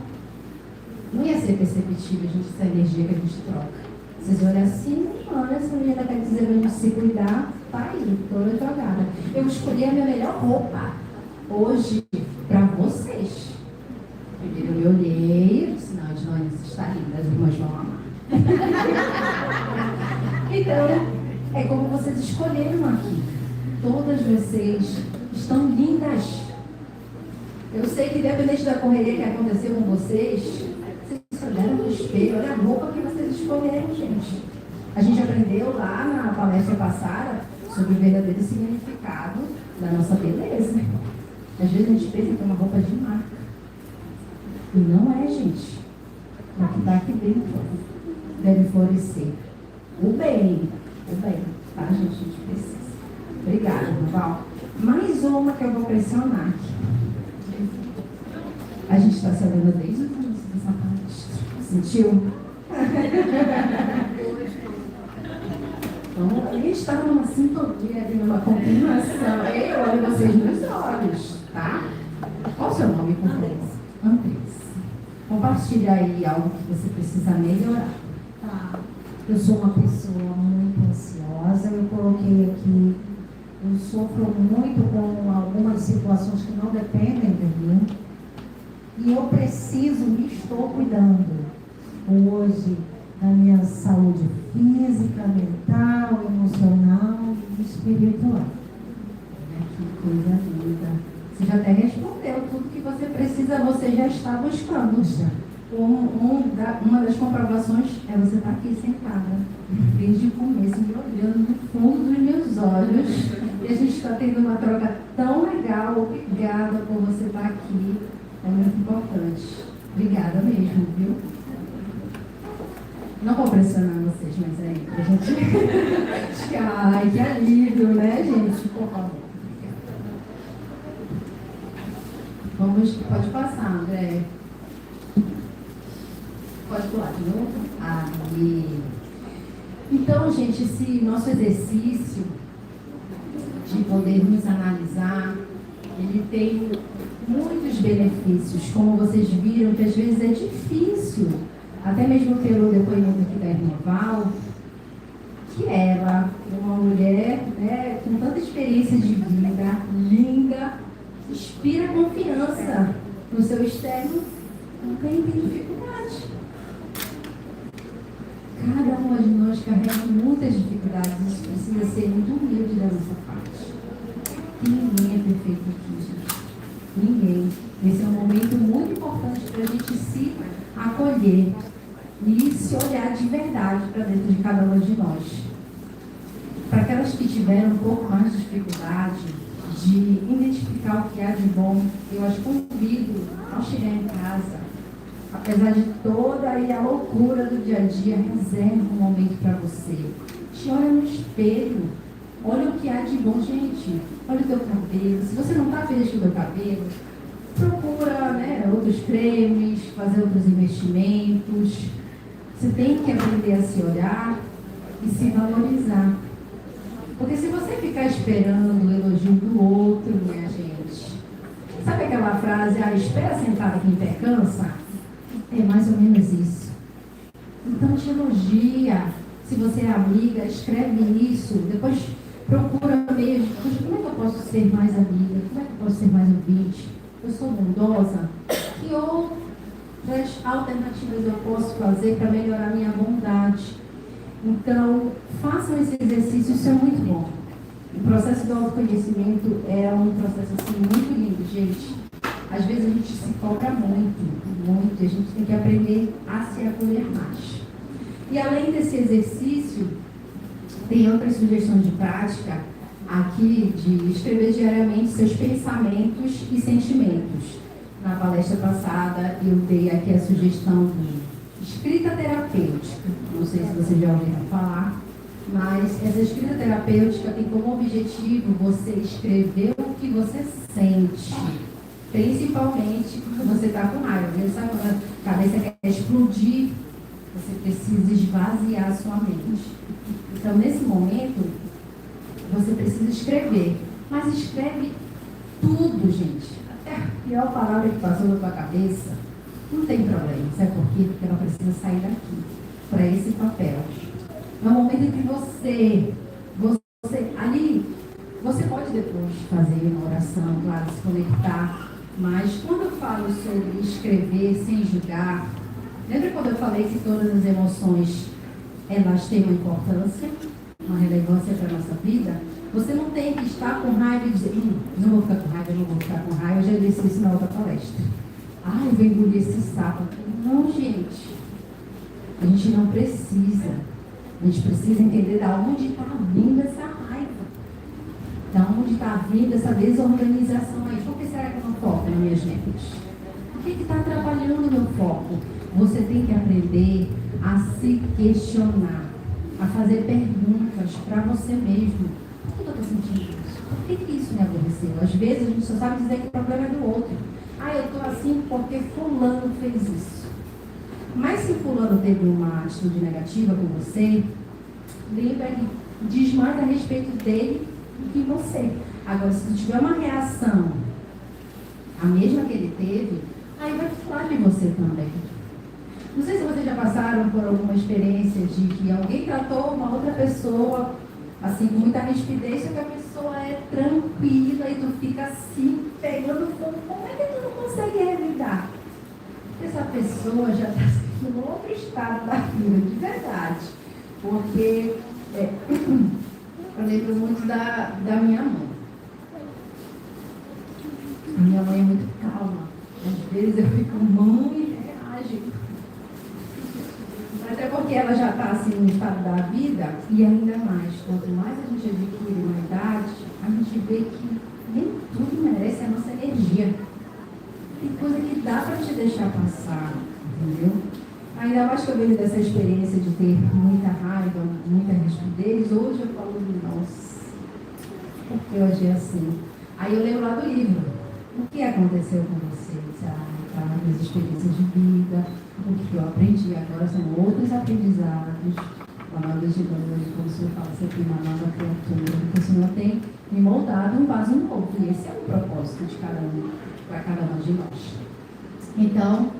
não ia ser perceptível, gente, essa energia que a gente troca. Vocês olham assim, olha, essa mulher quer dizer pra gente se cuidar, tá aí, toda jogada. Eu escolhi a minha melhor roupa hoje para vocês. Primeiro eu me olhei, eu disse, não, Edilane, você está linda, as irmãs vão amar. Então, é como vocês escolheram aqui. Todas vocês estão lindas. Eu sei que independente da correria que aconteceu com vocês olharam no espelho, olha a roupa que vocês escolheram, gente. A gente aprendeu lá na palestra passada sobre o verdadeiro significado da nossa beleza. Às vezes a gente pensa que é uma roupa de marca. E não é, gente. É o que está aqui dentro. Deve florescer. O bem, tá, gente? A gente precisa. Obrigada, Val. Mais uma que eu vou pressionar aqui. A gente está sabendo desde o começo dessa palestra. Sentiu? Então, a gente está numa sintonia, numa combinação. Eu olho vocês nos olhos, tá? Qual o seu nome, Andressa? Andressa. Compartilha aí algo que você precisa melhorar. Tá. Eu sou uma pessoa muito ansiosa. Eu coloquei aqui, eu sofro muito com algumas situações que não dependem de mim. E eu preciso, me estou cuidando hoje da minha saúde física, mental, emocional e espiritual. Que coisa linda. Você já até respondeu tudo que você precisa, você já está buscando. Uma das comprovações é você estar aqui sentada, desde o começo, me olhando no fundo dos meus olhos. E a gente está tendo uma troca tão legal. Obrigada por você estar aqui. É muito importante. Obrigada mesmo, viu? Não vou pressionar vocês, mas é pra gente. Ai, que alívio, né, gente? Por favor. Pode passar, André. Pode pular de novo? Aí. Então, gente, esse nosso exercício de podermos analisar, ele tem muitos benefícios, como vocês viram, que às vezes é difícil, até mesmo pelo depoimento aqui da irmã Val, que ela, uma mulher, né, com tanta experiência de vida, linda, inspira confiança no seu externo, também tem dificuldade. Cada uma de nós carrega muitas dificuldades, isso precisa ser muito humilde da nossa parte. E ninguém é perfeito aqui, gente. Ninguém. Esse é um momento muito importante para a gente se acolher e se olhar de verdade para dentro de cada uma de nós. Para aquelas que tiveram um pouco mais de dificuldade de identificar o que há de bom, eu as convido ao chegar em casa, apesar de toda a loucura do dia a dia, reserva um momento para você. Te olha no espelho, olha o que há de bom, gente. Olha o teu cabelo. Se você não está feliz com o teu cabelo, procura, né, outros cremes, fazer outros investimentos. Você tem que aprender a se olhar e se valorizar. Porque se você ficar esperando o elogio do outro, minha gente, sabe aquela frase, espera sentada quem pé cansa? É mais ou menos isso. Então te elogia. Se você é amiga, escreve isso. Depois procura mesmo. Como é que eu posso ser mais amiga? Como é que eu posso ser mais ouvinte? Eu sou bondosa? Que outras alternativas eu posso fazer para melhorar minha bondade? Então, façam esse exercício, isso é muito bom. O processo do autoconhecimento é um processo assim, muito lindo, gente. Às vezes a gente se cobra muito, e a gente tem que aprender a se acolher mais. E além desse exercício, tem outras sugestões de prática aqui de escrever diariamente seus pensamentos e sentimentos. Na palestra passada eu dei aqui a sugestão de escrita terapêutica. Não sei se vocês já ouviram falar, mas essa escrita terapêutica tem como objetivo você escrever o que você sente. Principalmente quando você está com raiva. Você sabe quando a cabeça quer explodir, você precisa esvaziar a sua mente. Então, nesse momento, você precisa escrever. Mas escreve tudo, gente. Até a pior palavra que passou na tua cabeça, não tem problema. Sabe por quê? Porque ela precisa sair daqui, para esse papel. É um momento em que você ali, você pode depois fazer uma oração, claro, se conectar. Mas quando eu falo sobre escrever sem julgar, lembra quando eu falei que todas as emoções, elas têm uma importância, uma relevância para a nossa vida? Você não tem que estar com raiva e dizer, não vou ficar com raiva, não vou ficar com raiva, eu já disse isso na outra palestra. Eu vou engolir esse sapo. Não, gente. A gente não precisa. A gente precisa entender de onde está vindo essa raiva. Da onde está vindo essa desorganização aí? Por que será que eu não foco nas minhas metas? O que está atrapalhando o meu foco? Você tem que aprender a se questionar, a fazer perguntas para você mesmo. Por que eu estou sentindo isso? Por que isso me aborreceu? Às vezes a gente só sabe dizer que o problema é do outro. Eu estou assim porque fulano fez isso. Mas se fulano teve uma atitude negativa com você, lembra que diz mais a respeito dele do que você. Agora, se tiver uma reação, a mesma que ele teve, aí vai falar de você também. Não sei se vocês já passaram por alguma experiência de que alguém tratou uma outra pessoa assim com muita rispidez, que a pessoa é tranquila e tu fica assim, pegando fogo. Como é que tu não consegue revidar? Essa pessoa já está em outro estado da vida, de verdade. Porque eu lembro muito da minha mãe. A minha mãe é muito calma. Às vezes eu fico, mãe, reage. Até porque ela já está assim no estado da vida, e ainda mais, quanto mais a gente adquire uma idade, a gente vê que nem tudo merece a nossa energia. Tem coisa que dá para te deixar passar, entendeu? Ainda mais que eu venho dessa experiência de ter muita raiva, muita rigidez, hoje eu falo, nossa, por que eu agi assim? Aí eu lembro lá do livro, o que aconteceu com você? As experiências de vida, o que eu aprendi, agora são outros aprendizados, a nova de hoje, como o Senhor fala, sempre uma nova criatura, porque o Senhor tem me moldado um vaso novo, e esse é o propósito de cada um, para cada um de nós. Então,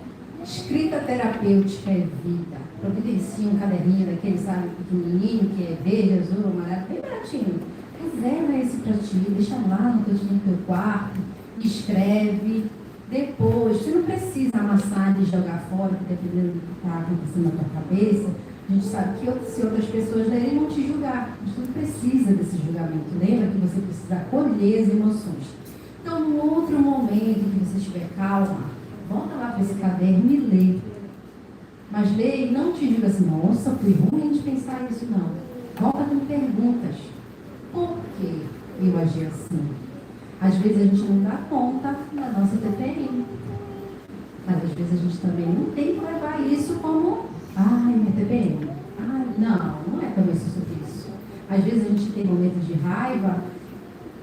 escrita terapêutica é vida. Providencia um caderninho daquele, sabe, pequenininho, que é verde, azul, amarelo, bem baratinho. Reserva esse para ti, deixa lá no cantinho do teu quarto, escreve. Depois, você não precisa amassar e jogar fora, dependendo do que está acontecendo na tua cabeça. A gente sabe que se outras pessoas lerem, vão te julgar. Mas tu não precisa desse julgamento. Lembra que você precisa acolher as emoções. Então, num outro momento que você estiver calma, volta lá para esse caderno e lê. Mas lê e não te diga assim, nossa, fui ruim de pensar isso, não. Volta com perguntas. Por que eu agi assim? Às vezes a gente não dá conta da nossa TPM. Mas às vezes a gente também não tem que levar isso como, ai, minha TPM. Ai, não é para mim sobre isso. Às vezes a gente tem momentos de raiva,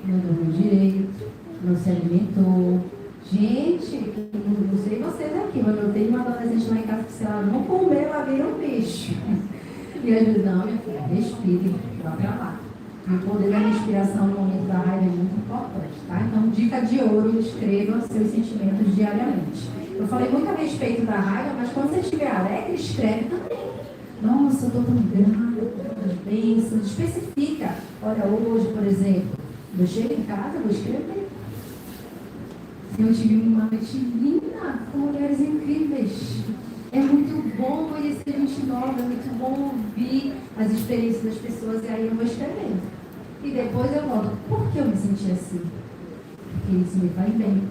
não dormiu direito, não se alimentou. Gente, não sei vocês aqui, mas eu tenho uma adolescente lá em casa que se ela não comer, ela vira um peixe. E às vezes, não, minha filha, respire, vá para lá. E o poder da respiração no momento da raiva é muito importante, tá? Então, dica de ouro, escreva seus sentimentos diariamente. Eu falei muito a respeito da raiva, mas quando você estiver alegre, escreve também. Nossa, eu estou tão grata, tantas bênçãos. Especifica. Olha, hoje, por exemplo, eu chego em casa, eu vou escrever. Eu tive uma noite linda, com mulheres incríveis. É muito bom conhecer gente nova, é muito bom ouvir as experiências das pessoas e aí eu vou escrevendo. E depois eu volto, por que eu me senti assim? Porque isso me faz bem.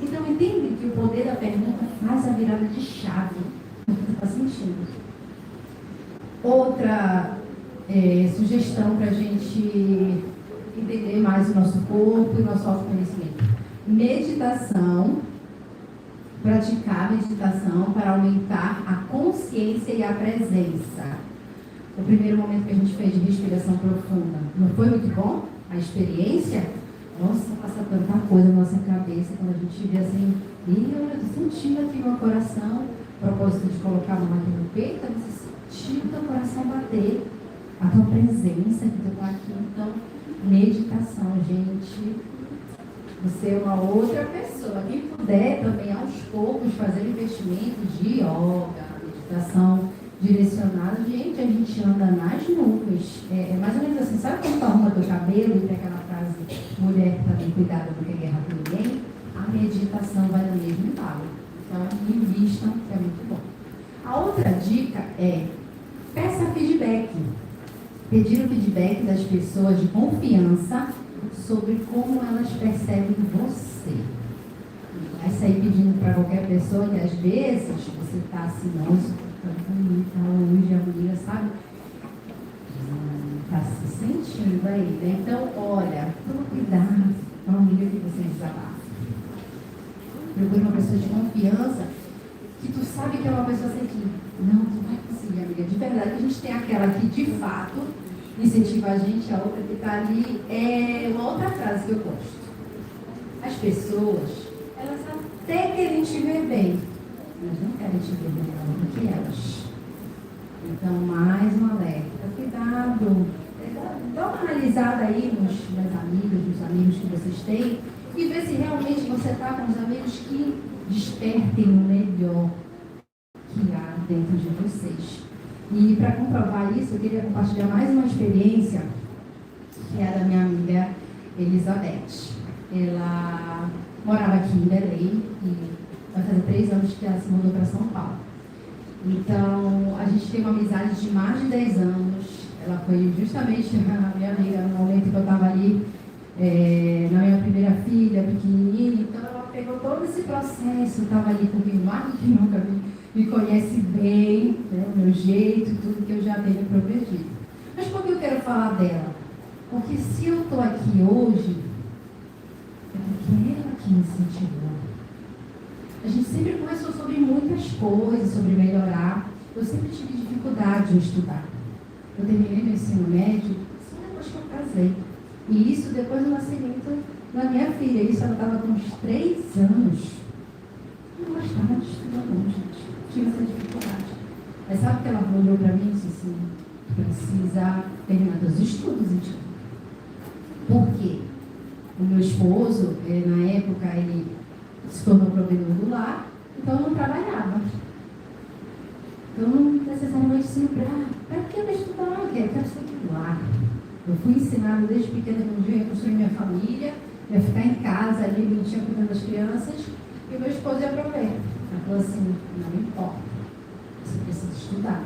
Então entende que o poder da pergunta faz a virada de chave. Está sentindo? Outra sugestão para a gente entender mais o nosso corpo e o nosso autoconhecimento. Meditação. Praticar meditação para aumentar a consciência e a presença. O primeiro momento que a gente fez de respiração profunda, não foi muito bom? A experiência? Nossa, passa tanta coisa na nossa cabeça quando a gente vê assim, eu estou sentindo aqui no meu coração, propósito de colocar a mão aqui no peito, você sentir o teu coração bater, a tua presença que tu está aqui. Então, meditação, gente. Você é uma outra pessoa. Quem puder também, aos poucos, fazer investimento de yoga, meditação direcionada. Gente, a gente anda nas nuvens. É mais ou menos assim. Sabe quando tu arruma teu cabelo e tem aquela frase, mulher que tá bem cuidada, não quer guerra com ninguém? A meditação vai no mesmo embalo. Então, invistam, que é muito bom. A outra dica é, peça feedback. Pedir o feedback das pessoas de confiança sobre como elas percebem você. Não vai sair pedindo para qualquer pessoa que às vezes você está assim, não, isso está bonita hoje, a amiga, sabe? Está se sentindo aí, né? Então, olha, toma cuidado com a amiga que você desabafa. Procure uma pessoa de confiança que tu sabe que é uma pessoa assim que não, tu vai conseguir, amiga. De verdade, a gente tem aquela que de fato incentiva a gente, a outra que está ali. É uma outra frase que eu gosto. As pessoas, elas até querem te ver bem, mas não querem te ver melhor do que elas. Então, mais um alerta. Cuidado. Dá uma analisada aí nos amigos que vocês têm e ver se realmente você está com os amigos que despertem o melhor que há dentro de vocês. E para comprovar isso, eu queria compartilhar mais uma experiência que é da minha amiga Elizabeth. Ela morava aqui em Belém e vai fazer 3 anos que ela se mudou para São Paulo. Então, a gente tem uma amizade de mais de 10 anos. Ela foi justamente a minha amiga no momento que eu estava ali na minha primeira filha, pequenininha. Então, ela pegou todo esse processo, estava ali comigo mais do que nunca, me conhece bem, né, o meu jeito, tudo que eu já tenho prometido. Mas por que eu quero falar dela? Porque se eu estou aqui hoje, é porque ela que me incentivou. A gente sempre conversou sobre muitas coisas, sobre melhorar. eu sempre tive dificuldade em estudar. Eu terminei meu ensino médio só depois que eu casei. E isso depois do nascimento da minha filha. Isso ela estava com uns 3 anos. Eu não gostava de estudar não, gente. Tinha essa dificuldade. Mas sabe o que ela olhou para mim e disse assim, precisa terminar teus estudos, então. Por quê? O meu esposo, na época, ele se tornou provedor do lar, então eu não trabalhava. Então não necessariamente se para que eu vou estudar? Eu quero ser do lar. Eu fui ensinada desde pequena que um dia eu ia construir minha família, ia ficar em casa ali, bonitinha, cuidando das crianças, e meu esposo ia prover. Ela falou assim, não importa, você precisa estudar.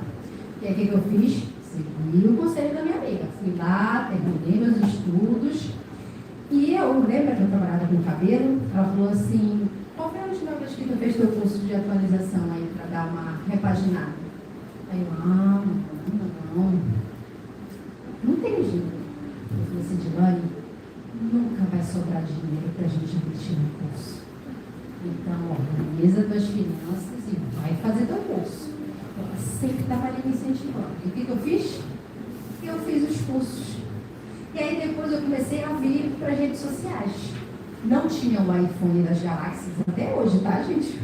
E aí o que eu fiz? Segui o conselho da minha amiga. Fui lá, terminei meus estudos, e eu lembro que eu trabalhava com cabelo, ela falou assim, qual foi a última vez que tu fez teu curso de atualização aí para dar uma repaginada? Aí eu, não tem jeito. Eu falei assim, Dilane, nunca vai sobrar dinheiro para a gente investir no curso. Então, organiza tuas finanças e vai fazer teu curso. Ela sempre estava ali me incentivando. E o que eu fiz? Eu fiz os cursos. E aí depois eu comecei a vir para as redes sociais. Não tinha o iPhone das galáxias até hoje, tá, gente?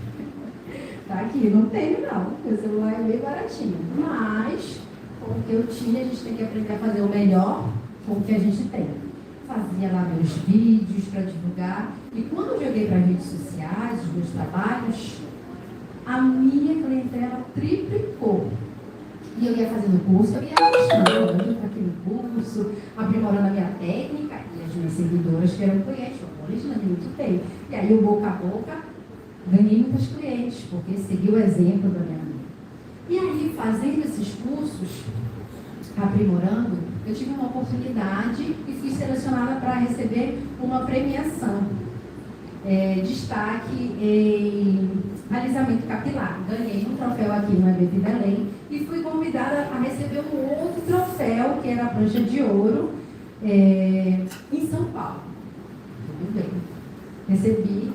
Tá aqui, não tenho não. Meu celular é bem baratinho. Mas, com o que eu tinha, a gente tem que aprender a fazer o melhor com o que a gente tem. Fazia lá meus vídeos para divulgar. E quando eu joguei para as redes sociais, os meus trabalhos, a minha clientela triplicou. E eu ia fazendo curso, eu ia mostrando, eu ia para aquele curso, aprimorando a minha técnica, e as minhas seguidoras que eram clientes, eu originalmente muito bem. E aí, o boca a boca, ganhei muitos clientes, porque segui o exemplo da minha amiga. E aí, fazendo esses cursos, aprimorando, eu tive uma oportunidade e fui selecionada para receber uma premiação. Destaque em alisamento capilar. Ganhei um troféu aqui no EBT Belém e fui convidada a receber um outro troféu, que era a prancha de ouro, em São Paulo. Tudo bem. Recebi.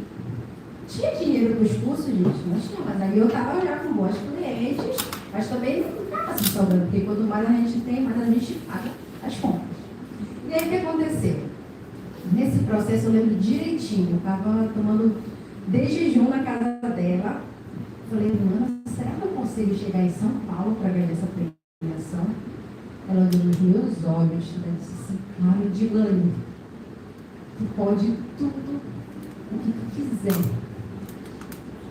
Tinha dinheiro para os cursos, gente? Não tinha, mas aí eu estava já com bons clientes, mas também não estava se sobrando, porque quanto mais a gente tem, mais a gente paga as contas. E aí o que aconteceu? Nesse processo eu lembro direitinho, eu estava tomando de jejum na casa dela. Falei, Luana, será que eu consigo chegar em São Paulo para ganhar essa premiação? Ela olhou nos meus olhos e disse assim, claro, Dilane, tu pode tudo o que tu quiser.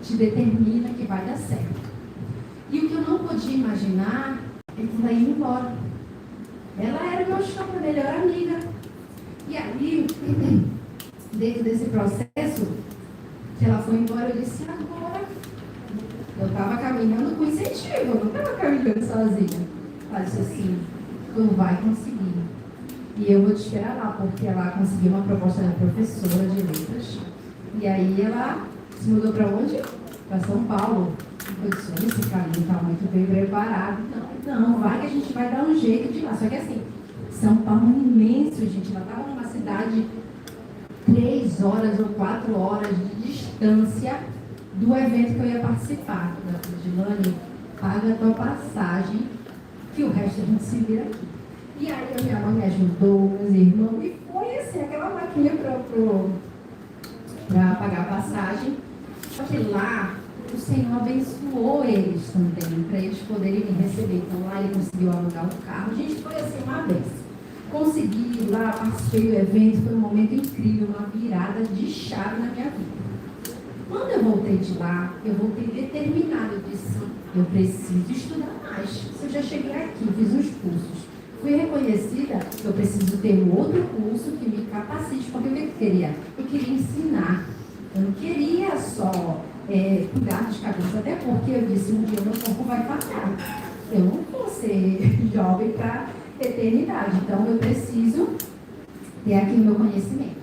Te determina que vai dar certo. E o que eu não podia imaginar é que ela ia embora. Ela era minha melhor amiga. E aí, dentro desse processo, que ela foi embora, eu disse, agora, eu estava caminhando com incentivo, eu não estava caminhando sozinha. Ela disse assim, tu vai conseguir. E eu vou te esperar lá, porque ela conseguiu uma proposta da professora de letras. E aí ela se mudou para onde? Para São Paulo. Eu disse, olha, esse caminho está muito bem preparado. Não, vai que a gente vai dar um jeito de ir lá. Só que assim, São Paulo é imenso, gente. Ela estava numa cidade 3 horas ou 4 horas de distância do evento que eu ia participar. Da Dilane, paga a tua passagem, que o resto a gente se vira aqui. E aí a minha mãe me ajudou, meus irmãos, e foi assim, aquela maquinha para pagar a passagem. Só que lá, o Senhor abençoou eles também, para eles poderem me receber. Então lá ele conseguiu alugar um carro. A gente foi assim uma vez. Consegui ir lá, participei do evento, foi um momento incrível, uma virada de chave na minha vida. Quando eu voltei de lá, eu voltei determinada. Eu disse, eu preciso estudar mais. Se eu já cheguei aqui, fiz uns cursos, fui reconhecida, eu preciso ter um outro curso que me capacite, porque o que eu queria? Eu queria ensinar. Eu não queria só cuidar dos cabelos, até porque eu disse, um dia meu corpo vai falhar. Eu não vou ser jovem para eternidade, então eu preciso ter aqui o meu conhecimento.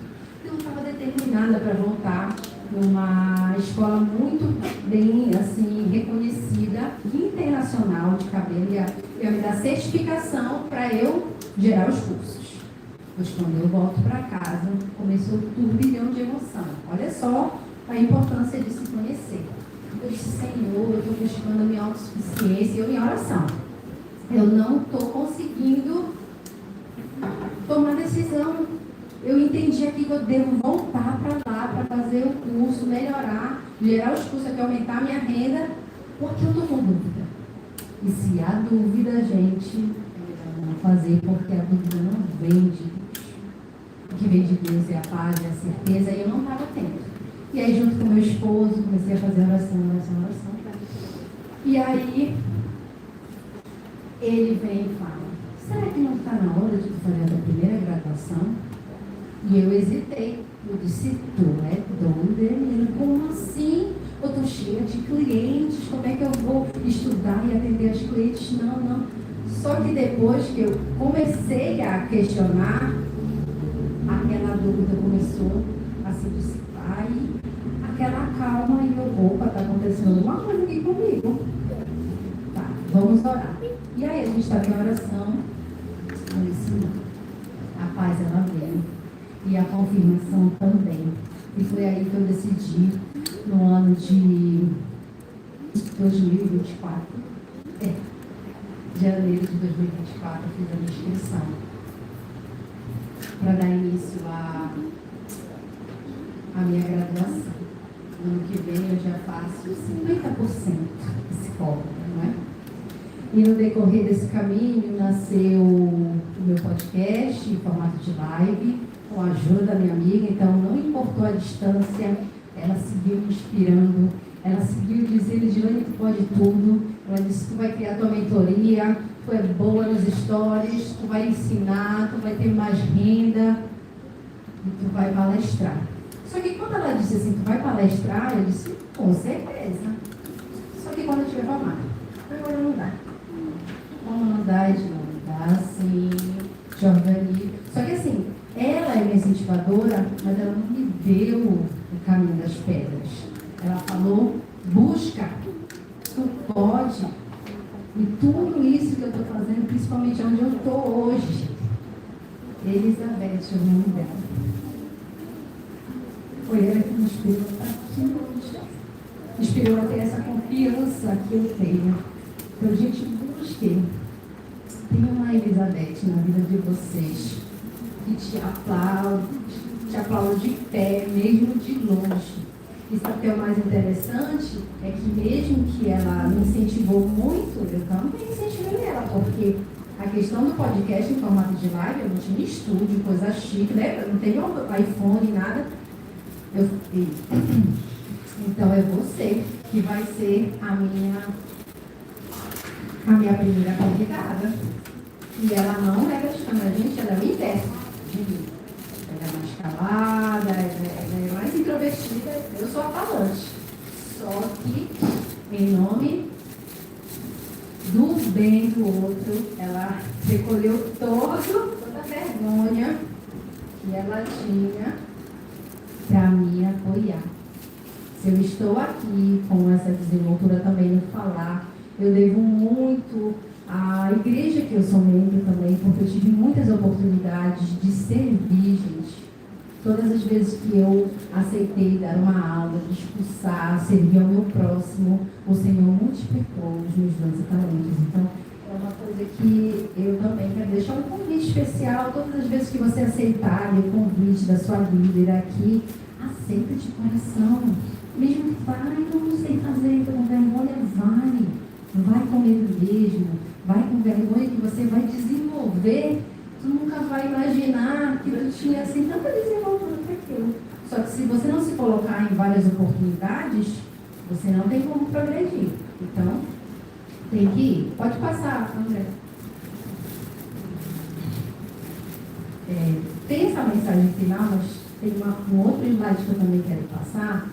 Então eu estava determinada para voltar numa escola muito bem assim, reconhecida, internacional de cabelo, ia me dar certificação para eu gerar os cursos. Mas quando eu volto para casa, começou um turbilhão de emoção. Olha só a importância de se conhecer. Eu disse, Senhor, eu estou buscando a minha autossuficiência, eu em oração. Eu não estou conseguindo tomar decisão. Eu entendi aqui que eu devo voltar para lá, para fazer o curso, melhorar, gerar os cursos aqui, aumentar a minha renda, porque eu estou com dúvida. E se há dúvida, gente, é melhor não fazer, porque a dúvida não vem de Deus. O que vem de Deus é a paz, é a certeza, e eu não estava tendo. E aí, junto com meu esposo, comecei a fazer oração. E aí, ele vem e fala, será que não está na hora de tu fazer a tua primeira graduação? E eu hesitei. Eu disse, tu é doida, menina? Como assim? Eu estou cheia de clientes, como é que eu vou estudar e atender os clientes? Não. Só que depois que eu comecei a questionar, aquela dúvida começou a se dissipar e aquela calma e eu, opa, está acontecendo alguma coisa aqui comigo. Tá, vamos orar. E aí a gente estava em oração, eu disse, não, a paz ela veio e a confirmação também. E foi aí que eu decidi, no ano de 2024, janeiro de 2024, eu fiz a minha inscrição para dar início à minha graduação. No ano que vem eu já faço 50% psicóloga, não é? E no decorrer desse caminho nasceu o meu podcast em formato de live, com a ajuda da minha amiga, então não importou a distância, ela seguiu me inspirando, ela seguiu dizendo, Edilene, tu pode tudo, ela disse, tu vai criar tua mentoria, tu é boa nos stories, tu vai ensinar, tu vai ter mais renda e tu vai palestrar. Só que quando ela disse assim, tu vai palestrar, eu disse, com certeza. Só que quando eu tiver formada, agora não dá. Como não dá, Edilene? Dá assim, te organizo. Só que assim, ela é minha incentivadora, mas ela não me deu o caminho das pedras. Ela falou, busca, tu pode. E tudo isso que eu estou fazendo, principalmente onde eu estou hoje. Elizabeth, o nome dela. Foi ela que me inspirou a estar aqui hoje. Me inspirou a ter essa confiança que eu tenho. Então, gente, busquem. Tem uma Elizabeth na vida de vocês que te aplaude de pé, mesmo de longe. E sabe o que é o mais interessante? É que mesmo que ela me incentivou muito, eu também incentivei ela, porque a questão do podcast em formato de live, eu não tinha estúdio, coisa chique, né? Eu não tenho iPhone, nada. Então é você que vai ser a minha primeira convidada. E ela não é questão, gente, ela é o inverso de mim. Ela é mais calada, ela é mais introvertida, eu sou a falante. Só que, em nome do bem do outro, ela recolheu toda a vergonha que ela tinha para me apoiar. Se eu estou aqui com essa desenvoltura também no falar, eu devo muito à igreja que eu sou membro também, porque eu tive muitas oportunidades de servir, gente. Todas as vezes que eu aceitei dar uma aula, discursar, servir ao meu próximo, o Senhor multiplicou os meus dons e talentos. Então, é uma coisa que eu também quero deixar um convite especial. Todas as vezes que você aceitar o convite da sua líder aqui, aceita de coração. Mesmo que vai, eu não sei fazer, então com vergonha, vai com medo mesmo, vai com vergonha que você vai desenvolver. Tu nunca vai imaginar que tu tinha assim tanta desenvolvimento aquilo. Só que se você não se colocar em várias oportunidades, você não tem como progredir. Então, tem que ir. Pode passar, André. Tem essa mensagem final, mas tem um outro slide que eu também quero passar.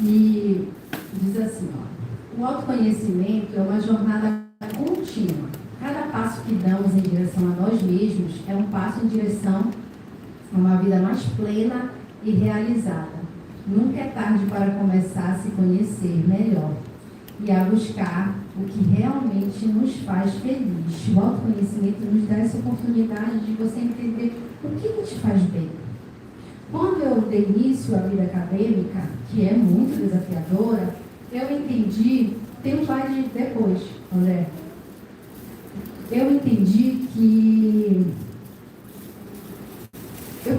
E diz assim, ó, o autoconhecimento é uma jornada contínua. Cada passo que damos em direção a nós mesmos é um passo em direção a uma vida mais plena e realizada. Nunca é tarde para começar a se conhecer melhor e a buscar o que realmente nos faz feliz. O autoconhecimento nos dá essa oportunidade de você entender o que te faz bem. Quando eu dei início à vida acadêmica, que é muito desafiadora, eu entendi, tem um slide depois, André. Eu entendi que eu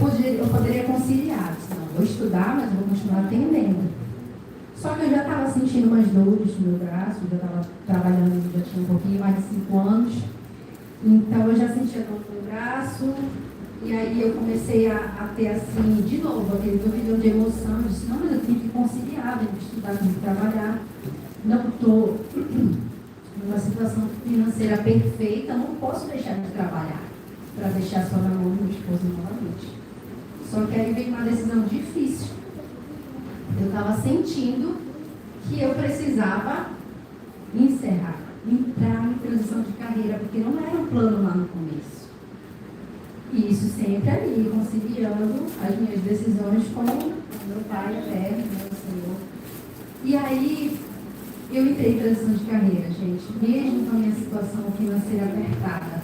poderia conciliar. Não, vou estudar, mas eu vou continuar atendendo. Só que eu já estava sentindo umas dores no meu braço, já estava trabalhando, já tinha um pouquinho mais de 5 anos. Então eu já sentia dor no meu braço. E aí eu comecei a ter assim, de novo, aquele turbilhão de emoção. Eu disse, não, mas eu tenho que conciliar, tenho que estudar, tenho que trabalhar. Não estou numa situação financeira perfeita, não posso deixar de trabalhar para deixar só na mão do meu esposo novamente. Só que aí veio uma decisão difícil. Eu estava sentindo que eu precisava encerrar, entrar em transição de carreira, porque não era um plano lá no começo. E isso sempre ali, conciliando as minhas decisões com o meu Pai eterno, meu Senhor. E aí, eu entrei em transição de carreira, gente, mesmo com a minha situação financeira apertada.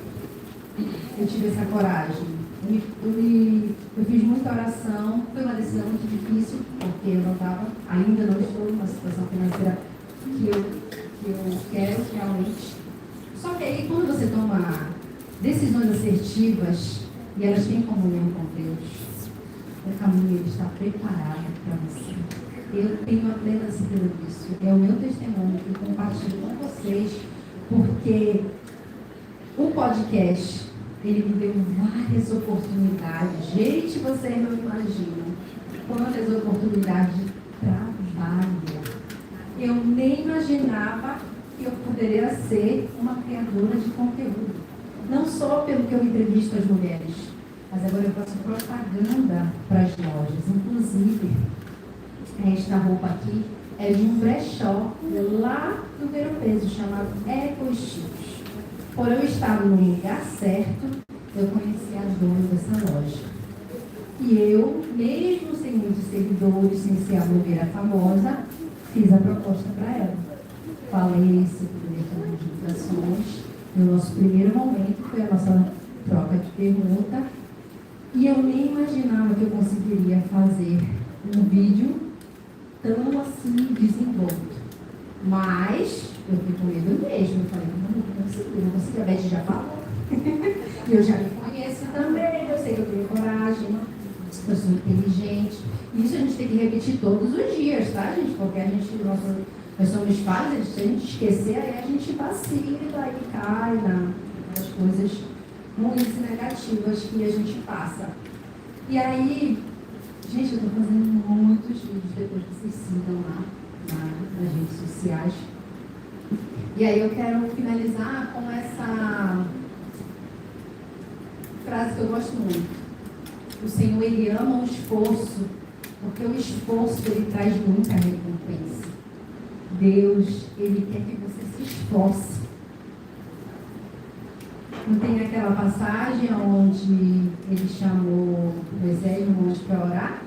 Eu tive essa coragem. Eu fiz muita oração, foi uma decisão muito difícil, porque eu ainda não estou numa situação financeira que eu quero realmente. Só que aí, quando você toma decisões assertivas, e elas têm comunhão com Deus, o caminho ele está preparado para você. Eu tenho a plena certeza disso. É o meu testemunho que eu compartilho com vocês, porque o podcast, ele me deu várias oportunidades. Gente, vocês não imaginam quantas oportunidades de trabalho. Eu nem imaginava que eu poderia ser uma criadora de conteúdo. Não só pelo que eu entrevisto as mulheres, mas agora eu faço propaganda para as lojas. Inclusive, esta roupa aqui é de um brechó lá do Ver o Peso, chamado Eco Estilos. Por eu estar no lugar certo, eu conheci a dona dessa loja. E eu, mesmo sem muitos seguidores, sem ser a blogueira famosa, fiz a proposta para ela. Falei se poderia fazer divulgações. No nosso primeiro momento, foi a nossa troca de pergunta. E eu nem imaginava que eu conseguiria fazer um vídeo tão assim desenvolto. Mas eu fiquei com medo mesmo. Eu falei, não consegui, a Beth já falou. Eu já me conheço também, eu sei que eu tenho coragem, eu sou inteligente. Isso a gente tem que repetir todos os dias, tá, gente? Porque nós somos falhos, se a gente esquecer, aí a gente vacila e cai nas coisas ruins e negativas que a gente passa. E aí, gente, eu estou fazendo muitos vídeos, depois vocês sigam lá nas redes sociais. E aí eu quero finalizar com essa frase que eu gosto muito. O Senhor, Ele ama o esforço, porque o esforço, Ele traz muita recompensa. Deus, Ele quer que você se esforce. Não tem aquela passagem onde Ele chamou Moisés no monte para orar?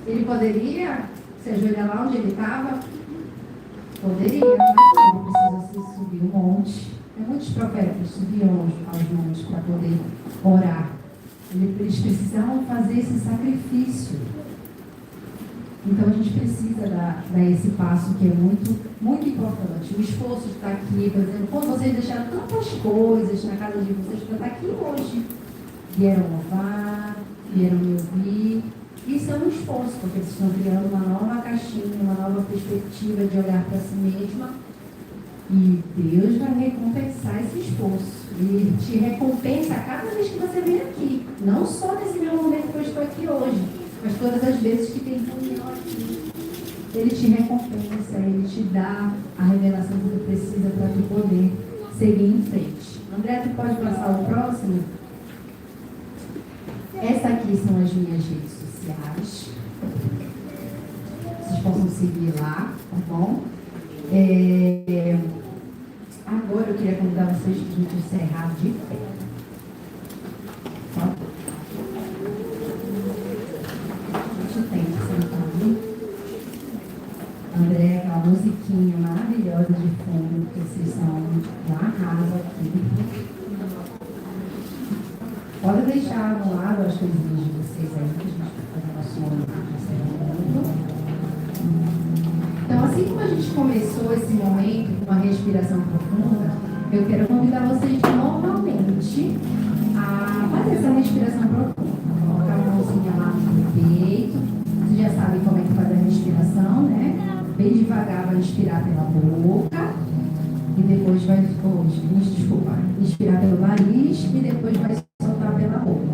Ele poderia se ajoelhar lá onde ele estava? Poderia, mas não, precisa subir um monte. Muitos profetas subiam aos montes para poder orar. Eles precisavam fazer esse sacrifício. Então a gente precisa dar esse passo que é muito, muito importante. O esforço de estar aqui, por exemplo, quando vocês deixaram tantas coisas na casa de vocês para estar aqui hoje. Vieram louvar, vieram me ouvir. Isso é um esforço, porque vocês estão criando uma nova caixinha, uma nova perspectiva de olhar para si mesma. E Deus vai recompensar esse esforço. Ele te recompensa a cada vez que você vem aqui. Não só nesse meu momento que eu estou aqui hoje, mas todas as vezes que tem reunião aqui. Ele te recompensa, ele te dá a revelação que você precisa para tu poder seguir em frente. André, tu pode passar o próximo? Essa aqui são as minhas redes sociais. Vocês possam seguir lá, tá bom? Agora eu queria convidar vocês para a gente encerrar de pé. Tá? A gente tem que sentar ali. André, aquela musiquinha maravilhosa de fundo, que vocês são um arraso aqui. Pode deixar no lado as coisinhas de vocês aí, que a gente vai fazer nosso encerramento. Então, assim respiração profunda, eu quero convidar vocês novamente a fazer essa respiração profunda. Colocar a mãozinha lá no peito. Vocês já sabem como é que faz a respiração, né? Bem devagar vai inspirar pela boca e depois vai, inspirar pelo nariz e depois vai soltar pela boca.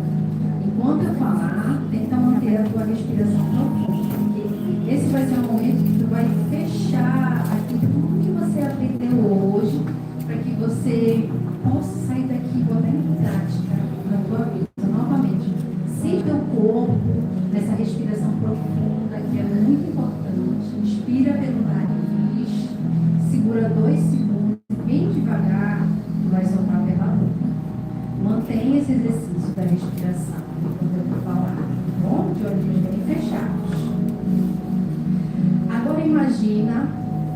Enquanto eu falar, tenta manter a tua respiração profunda, porque esse vai ser um momento que tu vai fechar aqui tudo que você aprendeu hoje, para que você possa sair daqui e botar em prática na tua vida. Novamente, sinta teu corpo nessa respiração profunda, que é muito importante. Inspira pelo nariz, segura 2 segundos, bem devagar, e vai soltar pela boca. Mantenha esse exercício da respiração enquanto eu vou falar, tá bom? De olhinhos bem fechados. Agora imagina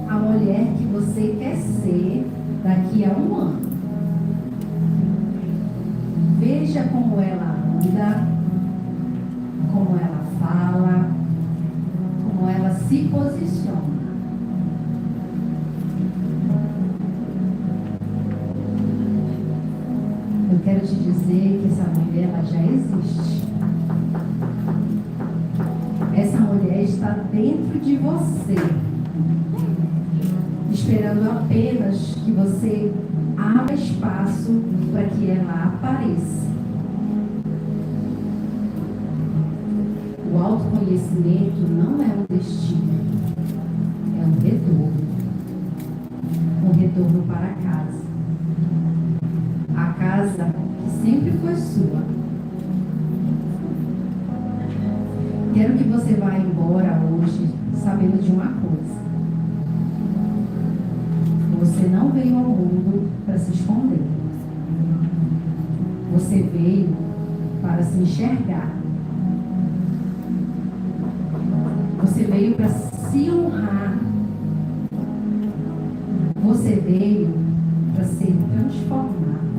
a mulher que você quer ser daqui a 1 ano. Veja como ela anda, como ela fala, como ela se posiciona. Eu quero te dizer que essa mulher ela já existe. Essa mulher está dentro de você, esperando apenas que você abra espaço para que ela apareça. O autoconhecimento não é um destino, é um retorno para casa. A casa que sempre foi sua. Quero que você vá embora hoje sabendo de uma coisa. Você não veio ao mundo para se esconder. Você veio para se enxergar. Você veio para se honrar. Você veio para ser transformado.